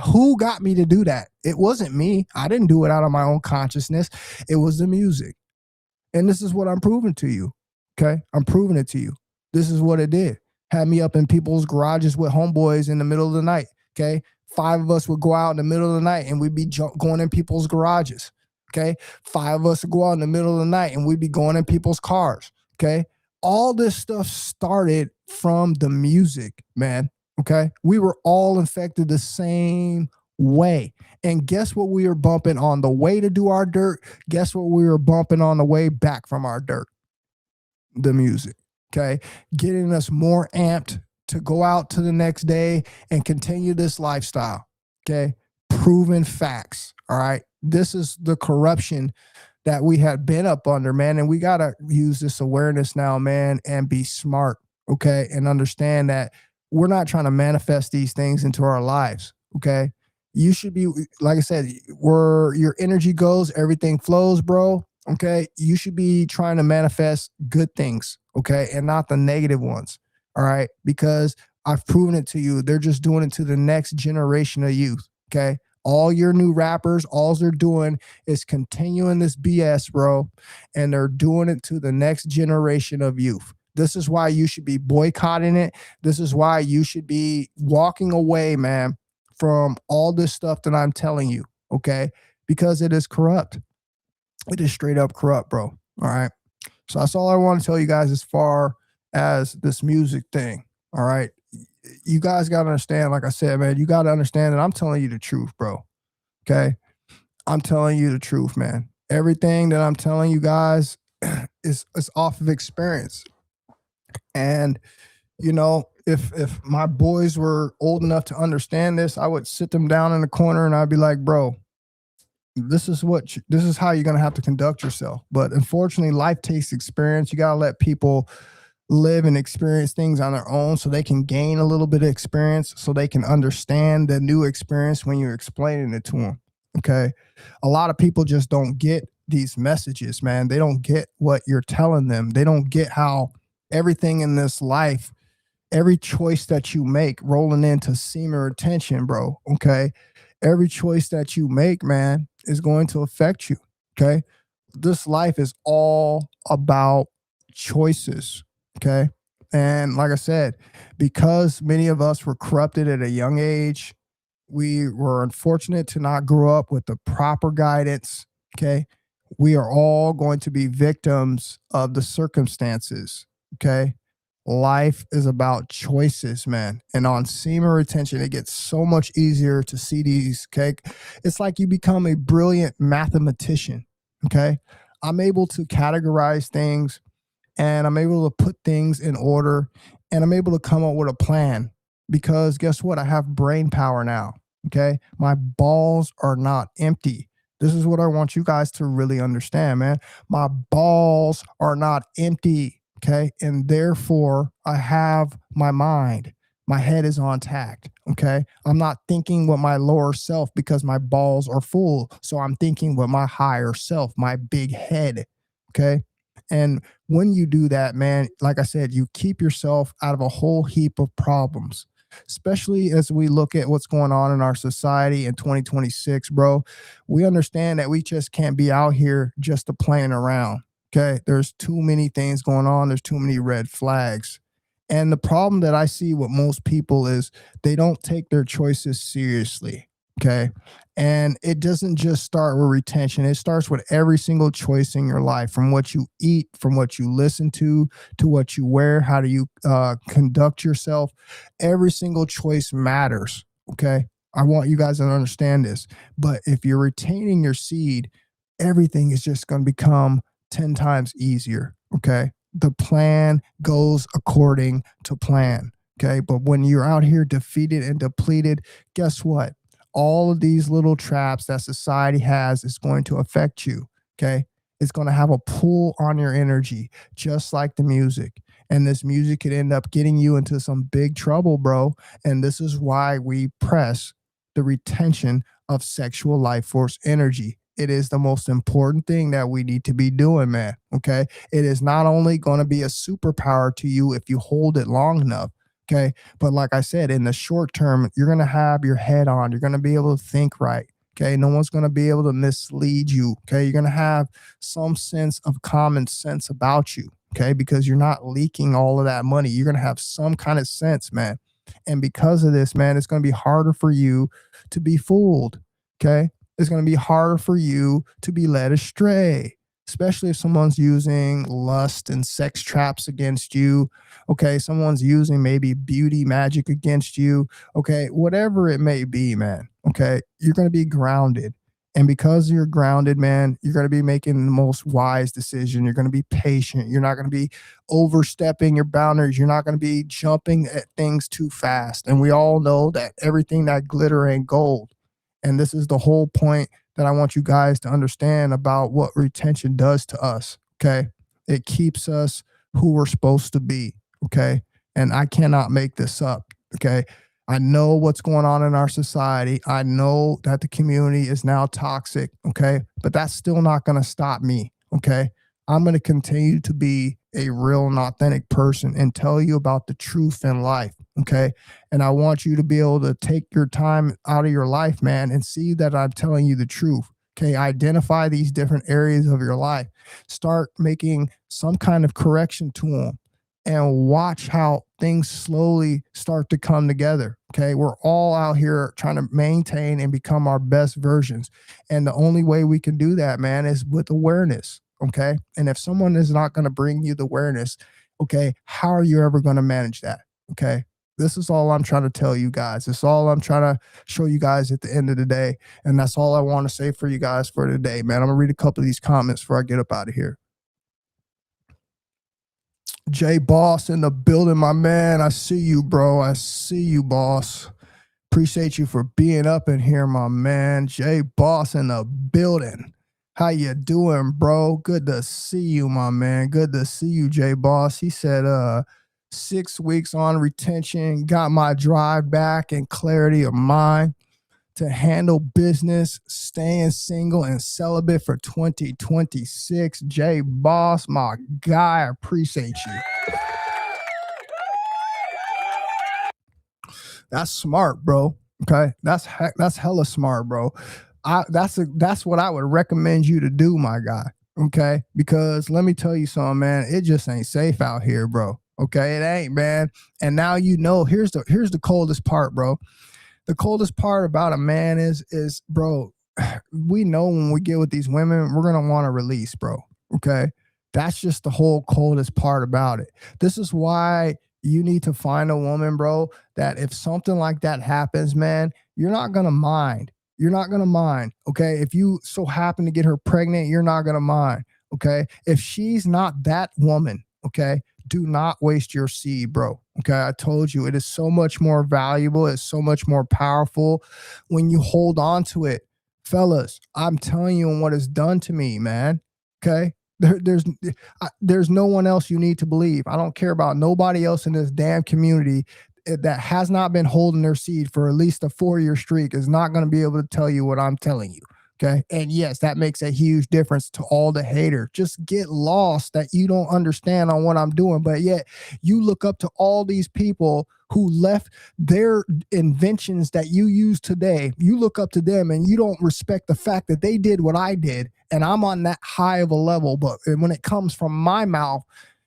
who got me to do that? It wasn't me. I didn't do it out of my own consciousness. It was the music. And this is what I'm proving to you. Okay. I'm proving it to you. This is what it did. Had me up in people's garages with homeboys in the middle of the night. Okay. 5 of us would go out in the middle of the night and we'd be going in people's garages. Okay. 5 of us would go out in the middle of the night and we'd be going in people's cars. Okay. All this stuff started from the music, man. Okay. We were all infected the same way. And guess what we were bumping on the way to do our dirt? Guess what we were bumping on the way back from our dirt? The music. Okay. Getting us more amped to go out to the next day and continue this lifestyle. Okay. Proven facts. All right. This is the corruption that we had been up under, man. And we got to use this awareness now, man, and be smart. Okay. And understand that we're not trying to manifest these things into our lives. Okay. You should be, like I said, where your energy goes, everything flows, bro. Okay. You should be trying to manifest good things. Okay. And not the negative ones. All right. Because I've proven it to you. They're just doing it to the next generation of youth. Okay. All your new rappers, all they're doing is continuing this BS, bro. And they're doing it to the next generation of youth. This is why you should be boycotting it. This is why you should be walking away, man, from all this stuff that I'm telling you, okay? Because it is corrupt. It is straight up corrupt, bro. All right. So that's all I want to tell you guys as far as this music thing. All right. You guys got to understand, like I said, man, you got to understand that I'm telling you the truth, bro. Okay. I'm telling you the truth, man. Everything that I'm telling you guys is off of experience. And, if my boys were old enough to understand this, I would sit them down in the corner and I'd be like, bro, this is how you're going to have to conduct yourself. But unfortunately, life takes experience. You got to let people live and experience things on their own so they can gain a little bit of experience, so they can understand the new experience when you're explaining it to them. Okay. A lot of people just don't get these messages, man. They don't get what you're telling them. They don't get how everything in this life, every choice that you make, rolling into semen retention, bro. Okay. Every choice that you make, man, is going to affect you. Okay. This life is all about choices. Okay. And like I said, because many of us were corrupted at a young age, we were unfortunate to not grow up with the proper guidance. Okay. We are all going to be victims of the circumstances. Okay. Life is about choices, man. And on semen retention, it gets so much easier to see these. Okay. It's like you become a brilliant mathematician. Okay. I'm able to categorize things and I'm able to put things in order and I'm able to come up with a plan because guess what? I have brain power now. Okay. My balls are not empty. This is what I want you guys to really understand, man. My balls are not empty. Okay. And therefore, I have my mind. My head is on tact. Okay. I'm not thinking with my lower self because my balls are full. So I'm thinking with my higher self, my big head. Okay. And when you do that, man, like I said, you keep yourself out of a whole heap of problems, especially as we look at what's going on in our society in 2026, bro. We understand that we just can't be out here just to playing around. Okay. There's too many things going on. There's too many red flags. And the problem that I see with most people is they don't take their choices seriously. Okay. And it doesn't just start with retention. It starts with every single choice in your life, from what you eat, from what you listen to what you wear, how do you conduct yourself. Every single choice matters. Okay. I want you guys to understand this. But if you're retaining your seed, everything is just going to become 10 times easier. Okay. The plan goes according to plan. Okay. But when you're out here defeated and depleted, guess what? All of these little traps that society has is going to affect you. Okay. It's going to have a pull on your energy, just like the music. And this music could end up getting you into some big trouble, bro. And this is why we press the retention of sexual life force energy. It is the most important thing that we need to be doing, man. Okay. It is not only going to be a superpower to you if you hold it long enough. Okay. But like I said, in the short term, you're going to have your head on. You're going to be able to think right. Okay. No one's going to be able to mislead you. Okay. You're going to have some sense of common sense about you. Okay. Because you're not leaking all of that money. You're going to have some kind of sense, man. And because of this, man, it's going to be harder for you to be fooled. Okay. It's going to be harder for you to be led astray, especially if someone's using lust and sex traps against you. Okay, someone's using maybe beauty magic against you. Okay, whatever it may be, man. Okay, you're going to be grounded. And because you're grounded, man, you're going to be making the most wise decision. You're going to be patient. You're not going to be overstepping your boundaries. You're not going to be jumping at things too fast. And we all know that everything that glitter ain't gold. And this is the whole point that I want you guys to understand about what retention does to us. Okay. It keeps us who we're supposed to be. Okay. And I cannot make this up. Okay. I know what's going on in our society. I know that the community is now toxic. Okay. But that's still not going to stop me. Okay. I'm going to continue to be a real and authentic person and tell you about the truth in life. Okay. And I want you to be able to take your time out of your life, man, and see that I'm telling you the truth. Okay. Identify these different areas of your life. Start making some kind of correction to them and watch how things slowly start to come together. Okay. We're all out here trying to maintain and become our best versions. And the only way we can do that, man, is with awareness. Okay. And if someone is not going to bring you the awareness, okay, how are you ever going to manage that? Okay. This is all I'm trying to tell you guys. It's all I'm trying to show you guys at the end of the day. And that's all I want to say for you guys for today, man. I'm going to read a couple of these comments before I get up out of here. Jay Boss in the building, my man. I see you, bro. I see you, boss. Appreciate you for being up in here, my man. Jay Boss in the building. How you doing, bro? Good to see you, my man. Good to see you, Jay Boss. He said, 6 weeks on retention, got my drive back and clarity of mind to handle business, staying single and celibate for 2026. Jay Boss, my guy, I appreciate you. That's smart, bro. Okay, that's hella smart, bro. That's what I would recommend you to do, my guy. Okay, because let me tell you something, man. It just ain't safe out here, bro. Okay, it ain't, man. And now you know. Here's the coldest part, bro. The coldest part about a man is bro, we know when we get with these women, we're gonna want to release, bro. Okay, that's just the whole coldest part about it. This is why you need to find a woman, bro, that if something like that happens, man, you're not gonna mind. You're not gonna mind. Okay, if you so happen to get her pregnant, you're not gonna mind. Okay, if she's not that woman, okay, do not waste your seed, bro. Okay, I told you it is so much more valuable. It's so much more powerful when you hold on to it. Fellas, I'm telling you what it's done to me, man. Okay, there's no one else you need to believe. I don't care about nobody else in this damn community that has not been holding their seed for at least a 4-year streak is not going to be able to tell you what I'm telling you. Okay. And yes, that makes a huge difference to all the haters. Just get lost that you don't understand on what I'm doing. But yet you look up to all these people who left their inventions that you use today. You look up to them and you don't respect the fact that they did what I did. And I'm on that high of a level. But when it comes from my mouth,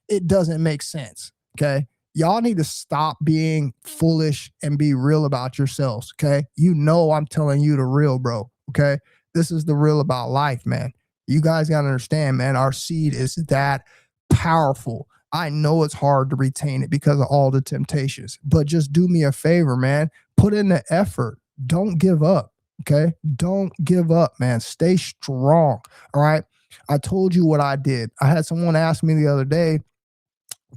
it doesn't make sense. Okay. Y'all need to stop being foolish and be real about yourselves. Okay. You know, I'm telling you the real, bro. Okay. This is the real about life, man. You guys got to understand, man, our seed is that powerful. I know it's hard to retain it because of all the temptations, but just do me a favor, man. Put in the effort. Don't give up. Okay. Don't give up, man. Stay strong. All right. I told you what I did. I had someone ask me the other day,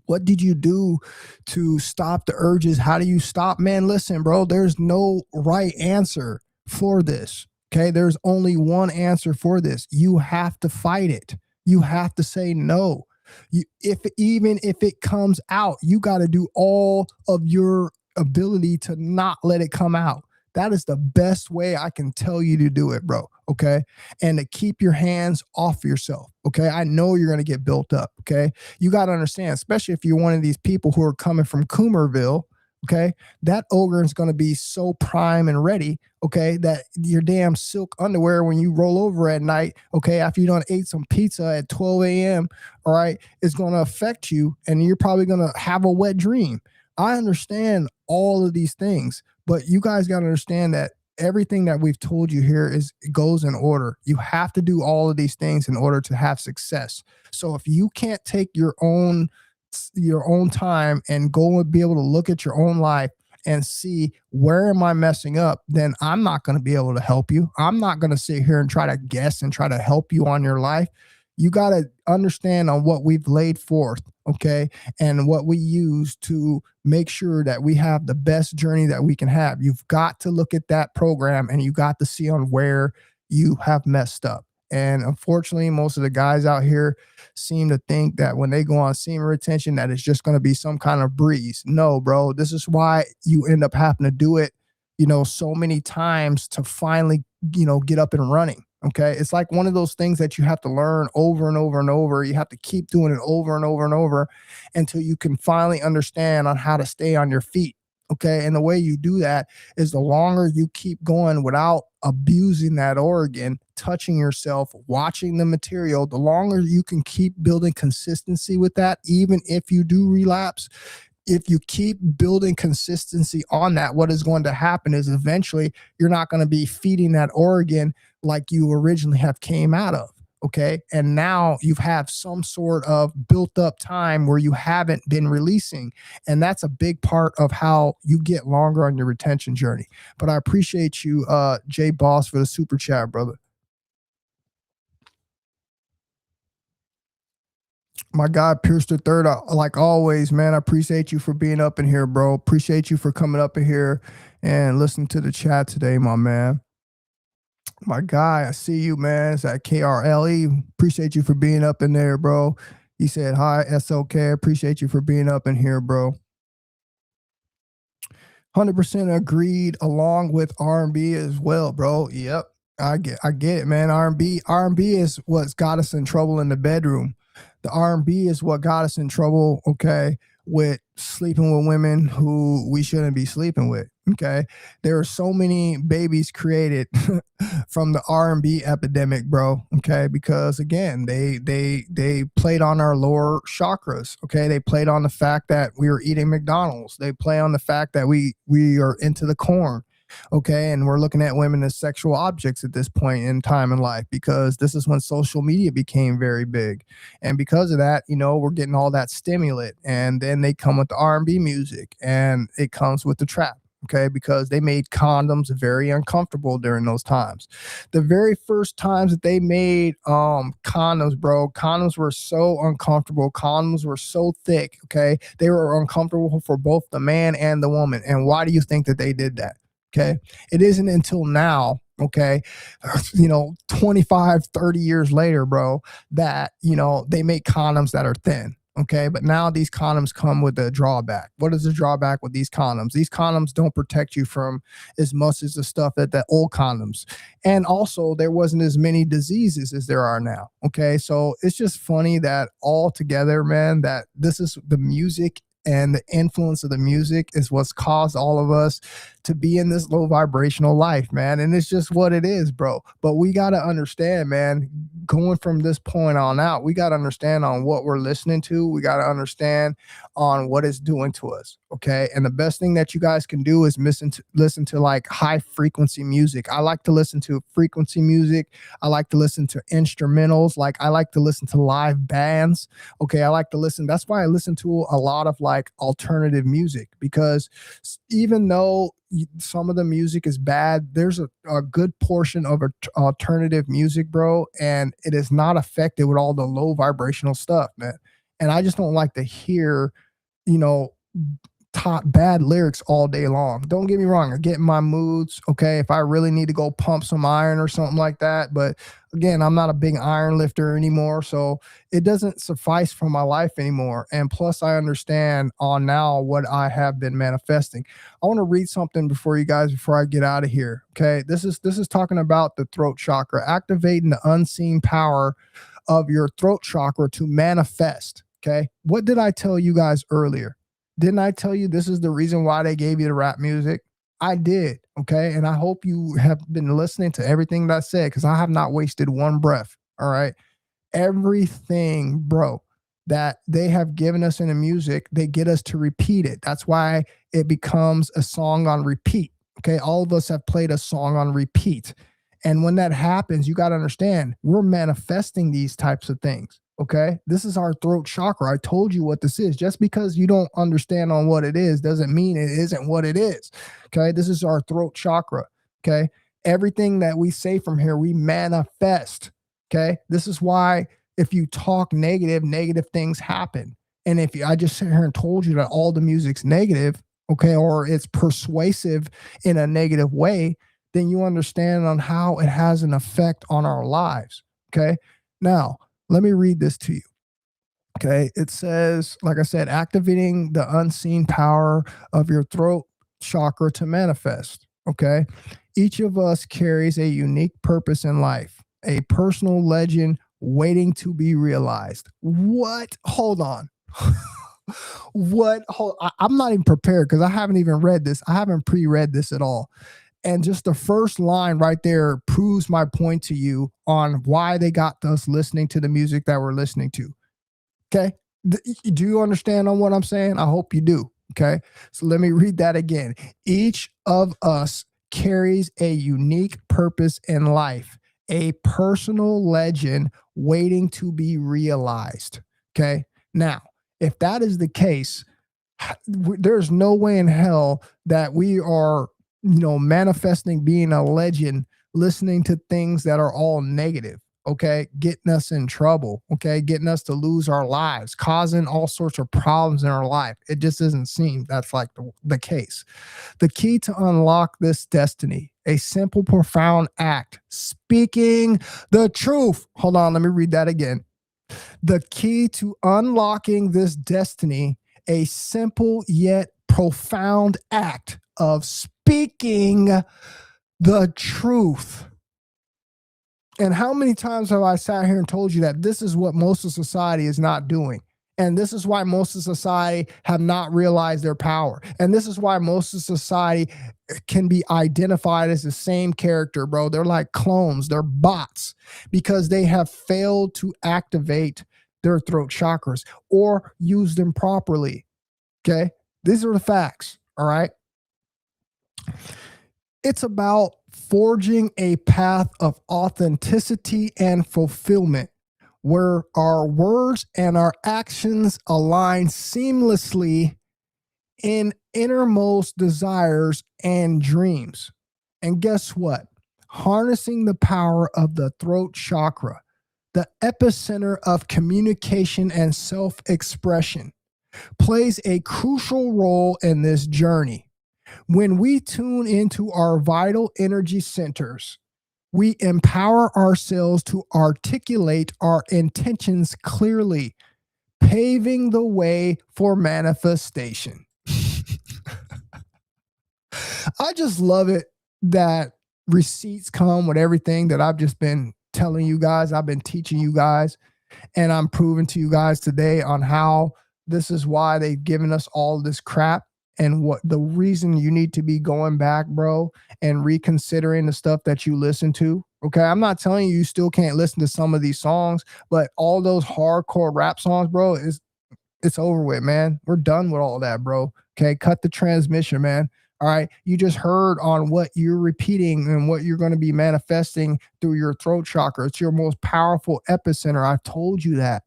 what did you do to stop the urges? How do you stop? Man, listen, bro, there's no right answer for this. Okay, there's only one answer for this. You have to fight it. You have to say no. Even if it comes out, you got to do all of your ability to not let it come out. That is the best way I can tell you to do it, bro. Okay, and to keep your hands off yourself. Okay, I know you're gonna get built up. Okay, you got to understand, especially if you're one of these people who are coming from Coomerville. Okay, that ogre is going to be so prime and ready, okay, that your damn silk underwear when you roll over at night, okay, after you done ate some pizza at 12 a.m., all right, is going to affect you and you're probably going to have a wet dream. I understand all of these things, but you guys got to understand that everything that we've told you here goes in order. You have to do all of these things in order to have success. So if you can't take your own time and go and be able to look at your own life and see where am I messing up, then I'm not going to be able to help you. I'm not going to sit here and try to guess and try to help you on your life. You got to understand on what we've laid forth, okay, and what we use to make sure that we have the best journey that we can have. You've got to look at that program and you got to see on where you have messed up. And unfortunately, most of the guys out here seem to think that when they go on semen retention, that it's just going to be some kind of breeze. No, bro, this is why you end up having to do it, so many times to finally, get up and running. Okay. It's like one of those things that you have to learn over and over and over. You have to keep doing it over and over and over until you can finally understand on how to stay on your feet. Okay. And the way you do that is the longer you keep going without abusing that organ, touching yourself, watching the material, the longer you can keep building consistency with that, even if you do relapse. If you keep building consistency on that, what is going to happen is eventually you're not going to be feeding that organ like you originally have came out of. Okay. And now you've had some sort of built up time where you haven't been releasing. And that's a big part of how you get longer on your retention journey. But I appreciate you, Jay Boss, for the super chat, brother. My guy, Pierce the Third, like always, man, I appreciate you for being up in here, bro. Appreciate you for coming up in here and listening to the chat today, my man. My guy, I see you, man. It's at KRLE. Appreciate you for being up in there, bro. He said, hi, SOK. Appreciate you for being up in here, bro. 100% agreed along with R&B as well, bro. Yep. I get it, man. R&B is what's got us in trouble in the bedroom. The R&B is what got us in trouble, okay, with sleeping with women who we shouldn't be sleeping with. Okay, there are so many babies created from the R&B epidemic, bro. Okay, because again, they played on our lower chakras. Okay, they played on the fact that we were eating McDonald's. They play on the fact that we are into the corn. Okay, and we're looking at women as sexual objects at this point in time in life, because this is when social media became very big, and because of that, we're getting all that stimulant, and then they come with the R&B music, and it comes with the trap. Okay, because they made condoms very uncomfortable during those times. The very first times that they made condoms, bro, condoms were so uncomfortable. Condoms were so thick. Okay, they were uncomfortable for both the man and the woman. And why do you think that they did that? Okay, it isn't until now, okay, 25, 30 years later, bro, that they make condoms that are thin. Okay, but now these condoms come with a drawback. What is the drawback with these condoms? These condoms don't protect you from as much as the stuff that the old condoms. And also, there wasn't as many diseases as there are now. Okay, so it's just funny that all together, man, that this is the music, and the influence of the music is what's caused all of us to be in this low vibrational life, man. And it's just what it is, bro. But we got to understand, man, going from this point on out, we got to understand on what we're listening to. We got to understand on what it's doing to us. Okay. And the best thing that you guys can do is listen to like high frequency music. I like to listen to frequency music. I like to listen to instrumentals. Like I like to listen to live bands. Okay. I like to listen. That's why I listen to a lot of like alternative music, because even though some of the music is bad, there's a good portion of alternative music, bro, and it is not affected with all the low vibrational stuff, man. And I just don't like to hear, top bad lyrics all day long. Don't get me wrong, I get in my moods, okay, if I really need to go pump some iron or something like that. But again, I'm not a big iron lifter anymore, so it doesn't suffice for my life anymore. And plus, I understand on now what I have been manifesting. I want to read something before I get out of here. Okay, this is talking about the throat chakra, activating the unseen power of your throat chakra to manifest. Okay, what did I tell you guys earlier? Didn't I tell you this is the reason why they gave you the rap music? I did. Okay. And I hope you have been listening to everything that I said, because I have not wasted one breath. All right. Everything, bro, that they have given us in the music, they get us to repeat it. That's why it becomes a song on repeat. Okay. All of us have played a song on repeat. And when that happens, you got to understand we're manifesting these types of things. Okay, this is our throat chakra. I told you what this is. Just because you don't understand on what it is doesn't mean it isn't what it is. Okay, this is our throat chakra. Okay, everything that we say from here, we manifest. Okay, this is why if you talk negative things happen. And if I just sit here and told you that all the music's negative, okay, or it's persuasive in a negative way, then you understand on how it has an effect on our lives. Okay, now let me read this to you. Okay. It says, like I said, activating the unseen power of your throat chakra to manifest. Okay. Each of us carries a unique purpose in life, a personal legend waiting to be realized. What? Hold on. What? I'm not even prepared because I haven't even read this. I haven't pre-read this at all. And just the first line right there proves my point to you on why they got us listening to the music that we're listening to. Okay. Do you understand on what I'm saying? I hope you do. Okay. So let me read that again. Each of us carries a unique purpose in life, a personal legend waiting to be realized. Okay. Now, if that is the case, there's no way in hell that we are manifesting being a legend, listening to things that are all negative, okay, getting us in trouble, okay, getting us to lose our lives, causing all sorts of problems in our life. It just doesn't seem that's like the case. The key to unlock this destiny, a simple, profound act, speaking the truth. Hold on, let me read that again. The key to unlocking this destiny, a simple yet profound act of speaking the truth. And how many times have I sat here and told you that this is what most of society is not doing? And this is why most of society have not realized their power. And this is why most of society can be identified as the same character, bro. They're like clones, they're bots, because they have failed to activate their throat chakras or use them properly. Okay. These are the facts. All right. It's about forging a path of authenticity and fulfillment, where our words and our actions align seamlessly in innermost desires and dreams. And guess what? Harnessing the power of the throat chakra, the epicenter of communication and self-expression, plays a crucial role in this journey. When we tune into our vital energy centers, we empower ourselves to articulate our intentions clearly, paving the way for manifestation. I just love it that receipts come with everything that I've just been telling you guys. I've been teaching you guys, and I'm proving to you guys today on how this is why they've given us all this crap, and what the reason you need to be going back, bro, and reconsidering the stuff that you listen to. Okay, I'm not telling you still can't listen to some of these songs, but all those hardcore rap songs, bro, it's over with, man. We're done with all that, bro. Okay, cut the transmission, man. All right, you just heard on what you're repeating and what you're going to be manifesting through your throat chakra. It's your most powerful epicenter. I told you that.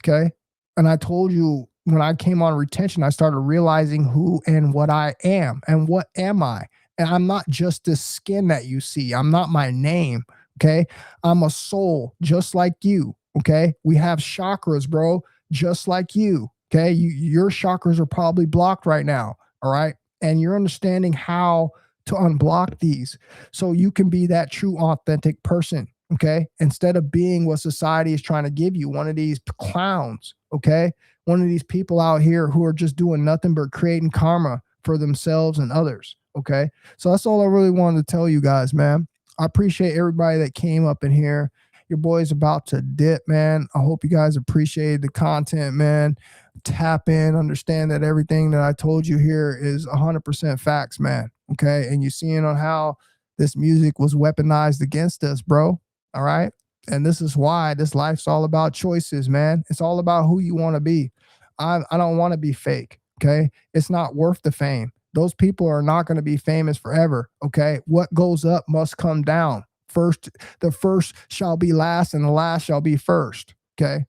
Okay, and I told you when I came on retention, I started realizing who and what I am and what am I. And I'm not just this skin that you see. I'm not my name. Okay, I'm a soul just like you. Okay, we have chakras, bro, just like you. Okay, your chakras are probably blocked right now. All right. And you're understanding how to unblock these so you can be that true, authentic person. Okay. Instead of being what society is trying to give you, one of these clowns. Okay. One of these people out here who are just doing nothing but creating karma for themselves and others. Okay. So that's all I really wanted to tell you guys, man. I appreciate everybody that came up in here. Your boy's about to dip, man. I hope you guys appreciate the content, man. Tap in, understand that everything that I told you here is 100% facts, man. Okay. And you're seeing on how this music was weaponized against us, bro. All right. And this is why this life's all about choices, man. It's all about who you want to be. I don't want to be fake. Okay. It's not worth the fame. Those people are not going to be famous forever. Okay. What goes up must come down. The first shall be last, and the last shall be first. Okay.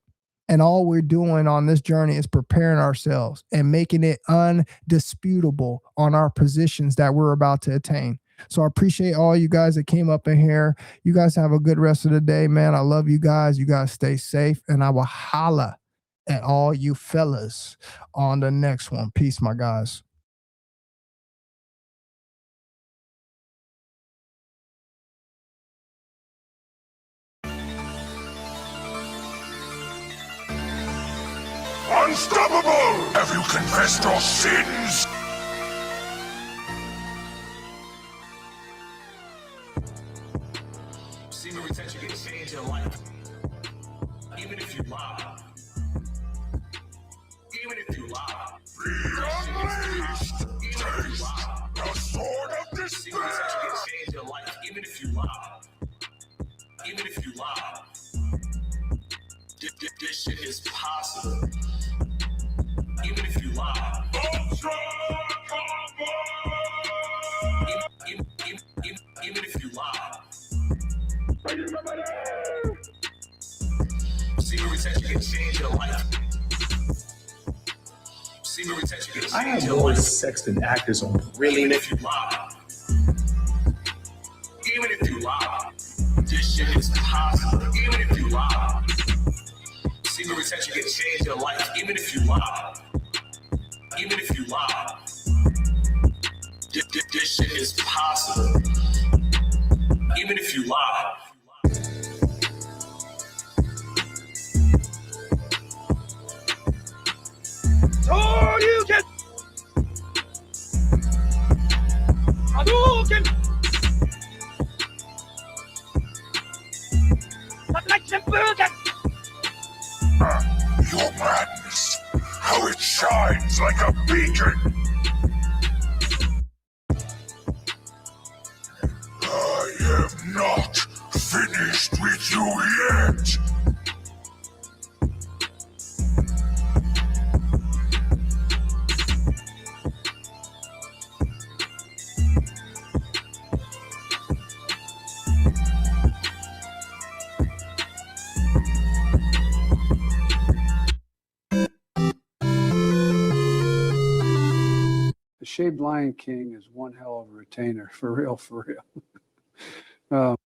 And all we're doing on this journey is preparing ourselves and making it undisputable on our positions that we're about to attain. So I appreciate all you guys that came up in here. You guys have a good rest of the day, man. I love you guys. You guys stay safe, and I will holla at all you fellas on the next one. Peace, my guys. Unstoppable! Have you confessed your sins? Semen retention can change your life. Even if you lie. Even if you lie. Be unleashed! Taste the sword of Semen despair! retention can change your life. Even if you lie. Even if you lie. This shit is possible. Even if you lie. Ultra Even if you lie. Semen retention can change your life. Semen retention can change I have your more life. sex than actors on really. Even if you lie. Even if you lie. This shit is possible. Even if you lie. Semen retention can change your life. Even if you lie. Even if you lie. This shit is possible. Even if you lie. all you can. Hadouken! Not like the burger! Your madness shines like a beacon. I am not finished with you yet. The shaved Lion King is one hell of a retainer, for real, for real.